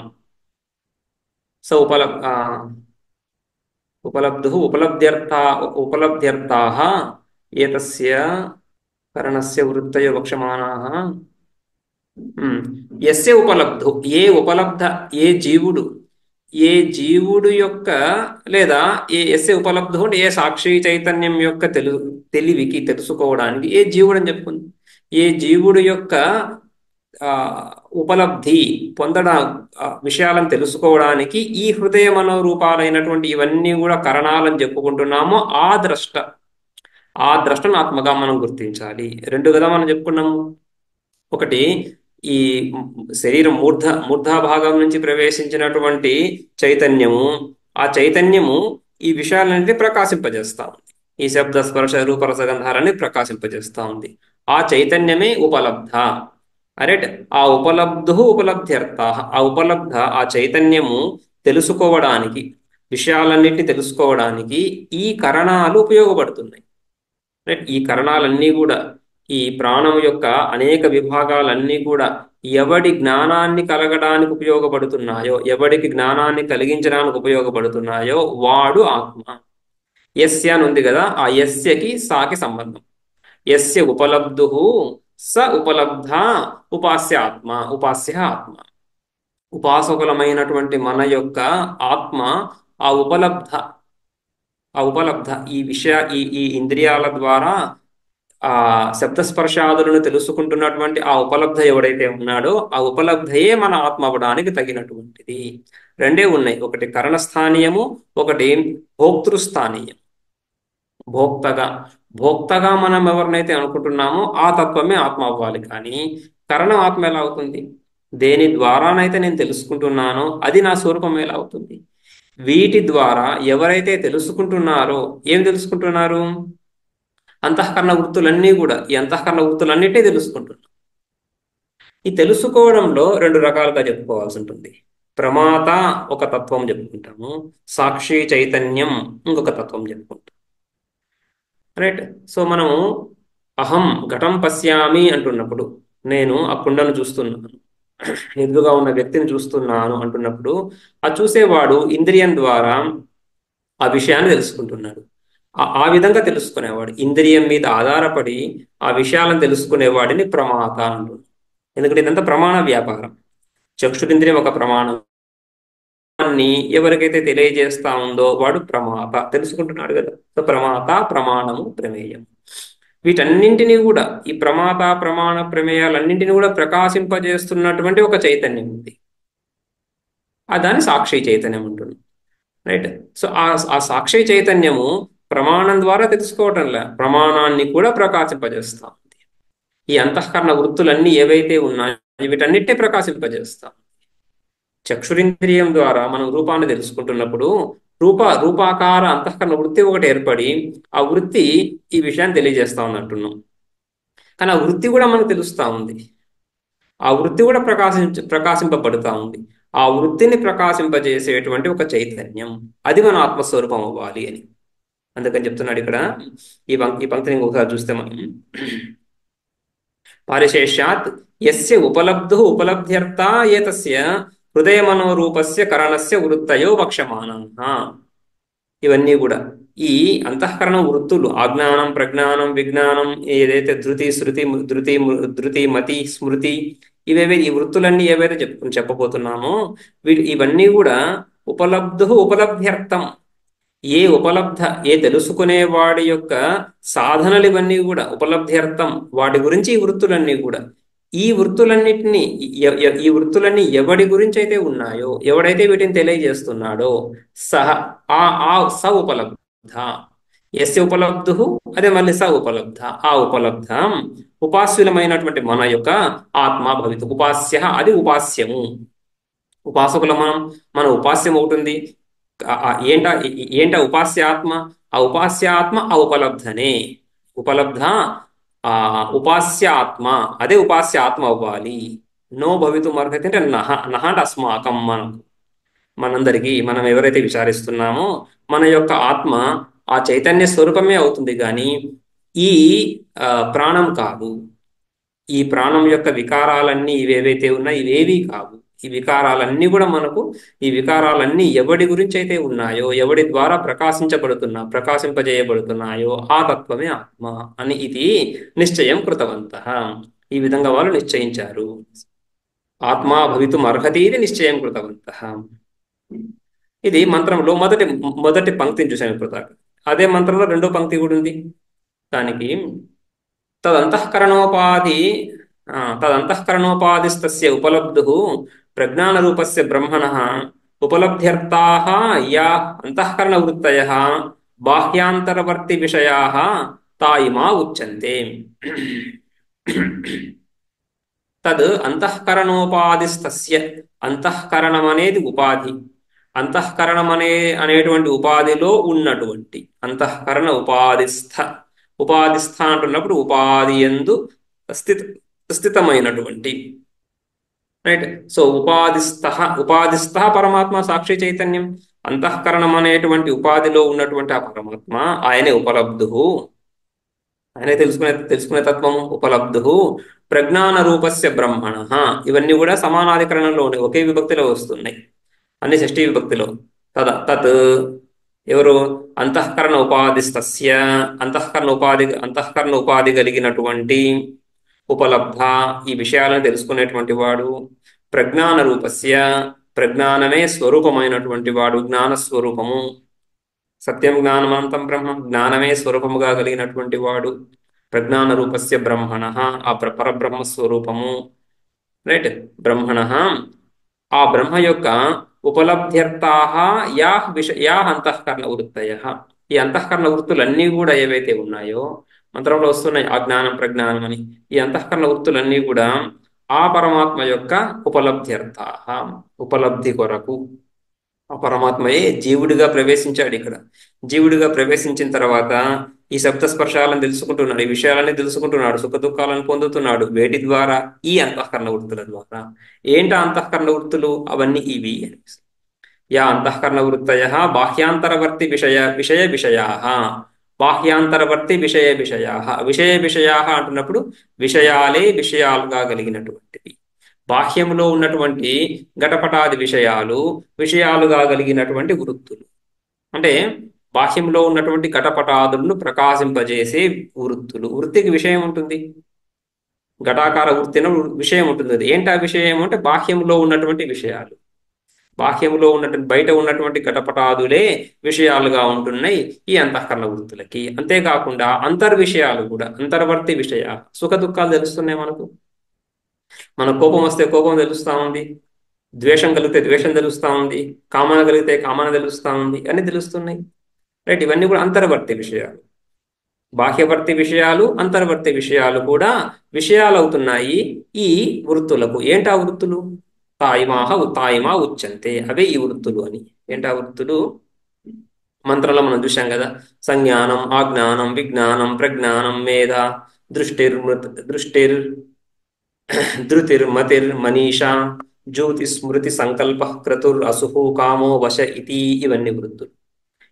ఉపలబ్ధ్యర్థాః ఏతస్య కరణస్య వృత్తయో వక్ష్యమాణాః యస్య ఉపలబ్ధు ఏ జీవుడు యొక్క లేదా యస్య ఉపలబ్ధు అంటే ఏ సాక్షి చైతన్యం యొక్క తెలివికి తెలుసుకోవడానికి ఏ జీవుడు అని చెప్పుకుంది. ఏ జీవుడు యొక్క ఉపలబ్ధి పొందడం విషయాలను తెలుసుకోవడానికి ఈ హృదయ మనోరూపాలైనటువంటి ఇవన్నీ కూడా కరణాలని చెప్పుకుంటున్నామో ఆ ద్రష్టను ఆత్మగా మనం గుర్తించాలి. 2 కదా మనం చెప్పుకున్నాము. ఒకటి ఈ శరీరం మూర్ధాభాగం నుంచి ప్రవేశించినటువంటి చైతన్యము, ఆ చైతన్యము ఈ విషయాలన్నింటినీ ప్రకాశింపజేస్తా ఉంది. ఈ శబ్ద స్పర్శ రూపరసగంధాలని ప్రకాశింపజేస్తా ఉంది. ఆ చైతన్యమే ఉపలబ్ధ. రైట్? ఆ ఉపలబ్ధ్యర్థ ఆ చైతన్యము తెలుసుకోవడానికి, విషయాలన్నింటినీ తెలుసుకోవడానికి ఈ కరణాలు ఉపయోగపడుతున్నాయి. రైట్? ఈ కరణాలన్నీ కూడా ఈ ప్రాణం యొక్క అనేక విభాగాలన్నీ కూడా ఎవడి జ్ఞానాన్ని కలగడానికి ఉపయోగపడుతున్నాయో, ఎవడికి జ్ఞానాన్ని కలిగించడానికి ఉపయోగపడుతున్నాయో వాడు ఆత్మ. యస్య అని ఉంది కదా, ఆ యస్యకి సాకి సంబంధం. యస్య ఉపలబ్ధు స ఉపలబ్ధ ఉపాస్య ఆత్మ. ఉపాసకులమైనటువంటి మన యొక్క ఆత్మ ఆ ఉపలబ్ధ ఈ ఇంద్రియాల ద్వారా ఆ శబ్దస్పర్శాదులను తెలుసుకుంటున్నటువంటి ఆ ఉపలబ్ధ ఎవడైతే ఉన్నాడో ఆ ఉపలబ్ధయే మన ఆత్మ అవ్వడానికి తగినటువంటిది. 2 ఉన్నాయి, ఒకటి కరణస్థానీయము, ఒకటి భోక్తృస్థానీయం. భోక్తగా మనం ఎవరినైతే అనుకుంటున్నామో ఆ తత్వమే ఆత్మ అవ్వాలి. కానీ కరణం ఆత్మ ఎలా అవుతుంది? దేని ద్వారానైతే నేను తెలుసుకుంటున్నానో అది నా స్వరూపం ఎలా అవుతుంది? వీటి ద్వారా ఎవరైతే తెలుసుకుంటున్నారో ఏం తెలుసుకుంటున్నారు? అంతఃకరణ వృత్తులన్నీ కూడా ఈ అంతఃకరణ వృత్తులన్నిటినీ తెలుసుకుంటున్నాం. ఈ తెలుసుకోవడంలో 2 రకాలుగా చెప్పుకోవాల్సి ఉంటుంది. ప్రమాత ఒక తత్వం చెప్పుకుంటాము, సాక్షి చైతన్యం ఇంకొక తత్వం చెప్పుకుంటాం. రైట్. సో మనము అహం ఘటం పశ్యామి అంటున్నప్పుడు, నేను ఆ కుండను చూస్తున్నాను, ఎదురుగా ఉన్న వ్యక్తిని చూస్తున్నాను అంటున్నప్పుడు, ఆ చూసేవాడు ఇంద్రియం ద్వారా ఆ విషయాన్ని తెలుసుకుంటున్నాడు. ఆ విధంగా తెలుసుకునేవాడు ఇంద్రియం మీద ఆధారపడి ఆ విషయాలను తెలుసుకునేవాడిని ప్రమాత అంటున్నాడు. ఎందుకంటే ఇదంతా ప్రమాణ వ్యాపారం. చక్షురింద్రియం ఒక ప్రమాణం, దాన్ని ఎవరికైతే తెలియజేస్తా ఉందో వాడు ప్రమాత, తెలుసుకుంటున్నాడు కదా. సో ప్రమాత, ప్రమాణము, ప్రమేయం, వీటన్నింటినీ కూడా, ఈ ప్రమాత ప్రమాణ ప్రమేయాలన్నింటినీ కూడా ప్రకాశింపజేస్తున్నటువంటి ఒక చైతన్యం ఉంది. ఆ దాన్ని సాక్షి చైతన్యం ఉంటుంది. రైట్. సో ఆ సాక్షి చైతన్యము ప్రమాణం ద్వారా తెలుసుకోవటంలే, ప్రమాణాన్ని కూడా ప్రకాశింపజేస్తాం. ఈ అంతఃకరణ వృత్తులన్నీ ఏవైతే ఉన్నాయో వీటన్నిటినీ ప్రకాశింపజేస్తాం. చక్షురింద్రియం ద్వారా మనం రూపాన్ని తెలుసుకుంటున్నప్పుడు రూపాకార అంతఃకరణ వృత్తి ఒకటి ఏర్పడి ఆ వృత్తి ఈ విషయాన్ని తెలియజేస్తా ఉంది అంటున్నాం. కానీ ఆ వృత్తి కూడా మనకు తెలుస్తా ఉంది, ఆ వృత్తి కూడా ప్రకాశింపబడుతూ ఉంది. ఆ వృత్తిని ప్రకాశింపజేసేటువంటి ఒక చైతన్యం, అది మన ఆత్మస్వరూపం అవ్వాలి అని అందుకని చెప్తున్నాడు ఇక్కడ. ఈ పంక్తిని ఒకసారి చూస్తే మనం, పారిశేష్యాత్ యస్య ఉపలబ్ధు ఉపలబ్ధ్యర్థ ఏతస్య హృదయ మనోరూపస్య కరణస్య వృత్తయో వక్ష్యమాణాః. ఇవన్నీ కూడా ఈ అంతఃకరణ వృత్తులు, అజ్ఞానం, ప్రజ్ఞానం, విజ్ఞానం, ఏదైతే ధృతి మతి స్మృతి, ఈ వృత్తులన్నీ ఏవైతే చెప్పబోతున్నామో ఇవన్నీ కూడా ఉపలబ్ధ్యర్థం. ఏ తెలుసుకునేవాడి యొక్క సాధనలు ఇవన్నీ కూడా ఉపలబ్ధ్యర్థం, వాటి గురించి ఈ వృత్తులన్నీ కూడా. ఈ వృత్తులన్నీ ఎవడి గురించి అయితే ఉన్నాయో, ఎవడైతే వీటిని తెలియజేస్తున్నాడో సహ స ఉపలబ్ధ, ఎస్య ఉపలబ్ధు, అదే మళ్ళీ స ఉపలబ్ధ, ఆ ఉపలబ్ధం ఉపాస్యులమైనటువంటి మన యొక్క ఆత్మ భవితు. ఉపాస్య, అది ఉపాస్యము. ఉపాసకుల మన ఉపాస్యం ఒకటి ఉంది. ఏంట ఉపాస్యాత్మ? ఆ ఉపాస్యాత్మ ఆ ఉపలబ్ధనే. ఉపలబ్ధ ఉపాస్యాత్మ, అదే ఉపాస్యాత్మ అవ్వాలి. నో భవితుం అర్హతి అంటే నహ అంటే అస్మాకం, మనందరికీ, మనం ఎవరైతే విచారిస్తున్నామో మన యొక్క ఆత్మ ఆ చైతన్య స్వరూపమే అవుతుంది, కానీ ఈ ప్రాణం కాదు. ఈ ప్రాణం యొక్క వికారాలన్నీ ఇవేవైతే ఉన్నాయో ఇవేవీ కావు. ఈ వికారాలన్నీ ఎవడి గురించి అయితే ఉన్నాయో, ఎవడి ద్వారా ప్రకాశింపజేయబడుతున్నాయో ఆ తత్వమే ఆత్మ అని ఇది నిశ్చయం కృతవంతః. ఈ విధంగా వాళ్ళు నిశ్చయించారు. ఆత్మా భవితుం అర్హతి ఇది నిశ్చయం కృతవంతః. ఇది మంత్రంలో మొదటి పంక్తిని చూసాం ఇప్పుడు దాకా. అదే మంత్రంలో రెండో పంక్తి కూడా ఉంది. దానికి తదంతఃకరణోపాధిస్తస్య ఉపలబ్ధుః ప్రజ్ఞానరూపస్య బ్రహ్మణః ఉపలబ్ధ్యర్థాః యా అంతఃకరణవృత్తయః బాహ్యాంతరవర్తి విషయాః తా ఇమా ఉచ్యంతే. తద్ అంతఃకరణోపాధిస్తస్య, అంతఃకరణం అనేది ఉపాధి, అనేటువంటి ఉపాధిలో ఉన్నటువంటి అంతఃకరణ ఉపాధిస్థ అంటున్నప్పుడు ఉపాధి యందు స్థితమైనటువంటి, రైట్. సో ఉపాధిస్థ పరమాత్మ సాక్షి చైతన్యం. అంతఃకరణం అనేటువంటి ఉపాధిలో ఉన్నటువంటి ఆ పరమాత్మ, ఆయనే ఉపలబ్ధు, ఆయనే తెలుసుకునే తత్వము. ఉపలబ్ధు ప్రజ్ఞాన రూపస్య బ్రహ్మణ, ఇవన్నీ కూడా సమానాధికరణంలోనే ఒకే విభక్తిలో వస్తున్నాయి, అన్ని షష్ఠీ విభక్తిలో. తత్ ఎవరు? అంతఃకరణ ఉపాధిస్తస్య, అంతఃకరణ ఉపాధి కలిగినటువంటి ఉపలబ్ధ, ఈ విషయాలను తెలుసుకునేటువంటి వాడు. ప్రజ్ఞాన రూపస్య, ప్రజ్ఞానమే స్వరూపమైనటువంటి వాడు, జ్ఞానస్వరూపము. సత్యం జ్ఞానమంతం బ్రహ్మ, జ్ఞానమే స్వరూపముగా కలిగినటువంటి వాడు. ప్రజ్ఞాన రూపస్య బ్రహ్మణ, ఆ పరబ్రహ్మ స్వరూపము, రైట్. బ్రహ్మణ, ఆ బ్రహ్మ యొక్క ఉపలబ్ధ్యర్థాః యా అంతఃకరణ వృత్తయః, ఈ అంతఃకరణ వృత్తులన్నీ కూడా ఏవైతే ఉన్నాయో, మంత్రంలో వస్తున్నాయి అజ్ఞానం ప్రజ్ఞానం అని, ఈ అంతఃకరణ వృత్తులన్నీ కూడా ఆ పరమాత్మ యొక్క ఉపలబ్ధ్యర్థాః, ఉపలబ్ధి కొరకు. ఆ పరమాత్మయే జీవుడిగా ప్రవేశించాడు ఇక్కడ. జీవుడిగా ప్రవేశించిన తర్వాత ఈ శబ్ద స్పర్శాలను తెలుసుకుంటున్నాడు, ఈ విషయాలన్నీ తెలుసుకుంటున్నాడు, సుఖ దుఃఖాలను పొందుతున్నాడు. వేటి ద్వారా? ఈ అంతఃకరణ వృత్తుల ద్వారా. ఏంట అంతఃకరణ వృత్తులు? అవన్నీ ఇవి. యా అంతఃకరణ వృత్తయః బాహ్యాంతరవర్తి విషయాః బాహ్యాంతరవర్తి విషయ విషయా. విషయ విషయా అంటున్నప్పుడు విషయాలే విషయాలుగా కలిగినటువంటివి. బాహ్యంలో ఉన్నటువంటి ఘటపటాది విషయాలు విషయాలుగా కలిగినటువంటి వృత్తులు. అంటే బాహ్యంలో ఉన్నటువంటి ఘటపటాదులను ప్రకాశింపజేసే వృత్తులు. వృత్తికి విషయం ఉంటుంది, ఘటాకార వృత్తిన విషయం ఉంటుంది. ఏంటి ఆ విషయం అంటే బాహ్యంలో ఉన్నటువంటి విషయాలు. బాహ్యంలో ఉన్నటువంటి బయట ఉన్నటువంటి ఘటపటాదులే విషయాలుగా ఉంటున్నాయి ఈ అంతఃకరణ వృత్తులకి. అంతేకాకుండా అంతర్విషయాలు కూడా, అంతర్వర్తి విషయాలు. సుఖ దుఃఖాలు తెలుస్తున్నాయి మనకు. మన కోపం వస్తే కోపం తెలుస్తూ ఉంది, ద్వేషం కలిగితే ద్వేషం తెలుస్తూ ఉంది, కామన కలిగితే కామన తెలుస్తూ ఉంది, అన్ని తెలుస్తున్నాయి. రైట్, ఇవన్నీ కూడా అంతర్వర్తి విషయాలు. బాహ్యవర్తి విషయాలు అంతర్వర్తి విషయాలు కూడా విషయాలు అవుతున్నాయి ఈ వృత్తులకు. ఏంటా వృత్తులు? తాయిమా ఉచ్యంతే, అవే ఈ వృత్తులు అని. ఏంటా వృత్తులు? మంత్రంలో మనం చూసాం కదా, సంజ్ఞానం, ఆజ్ఞానం, విజ్ఞానం, ప్రజ్ఞానం, మేధ, దృష్టిర్ ధృతిర్మతిర్ మనీషా, జ్యోతి స్మృతి సంకల్ప క్రతుర్ అసుహు కామో వశ ఇతి. ఇవన్నీ వృత్తులు.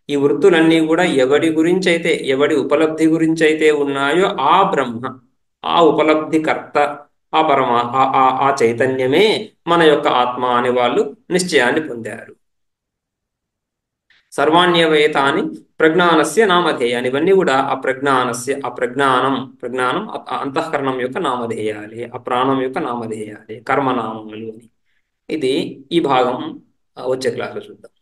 ఈ వృత్తులన్నీ కూడా ఎవడి గురించి అయితే, ఎవడి ఉపలబ్ధి గురించి అయితే ఉన్నాయో ఆ బ్రహ్మ, ఆ ఉపలబ్ధికర్త, ఆ పరమా ఆ చైతన్యమే మన యొక్క ఆత్మ అని వాళ్ళు నిశ్చయాన్ని పొందారు. సర్వాణ్యవేతాని ప్రజ్ఞానస్య నామధేయాన్ని. ఇవన్నీ కూడా ఆ ప్రజ్ఞానస్య, ఆ ప్రజ్ఞానం అంతఃకరణం యొక్క నామధేయాలి, ఆ ప్రాణం యొక్క నామధేయాలి, కర్మనామములు అని. ఇది ఈ భాగం వచ్చే క్లాస్లో చూద్దాం.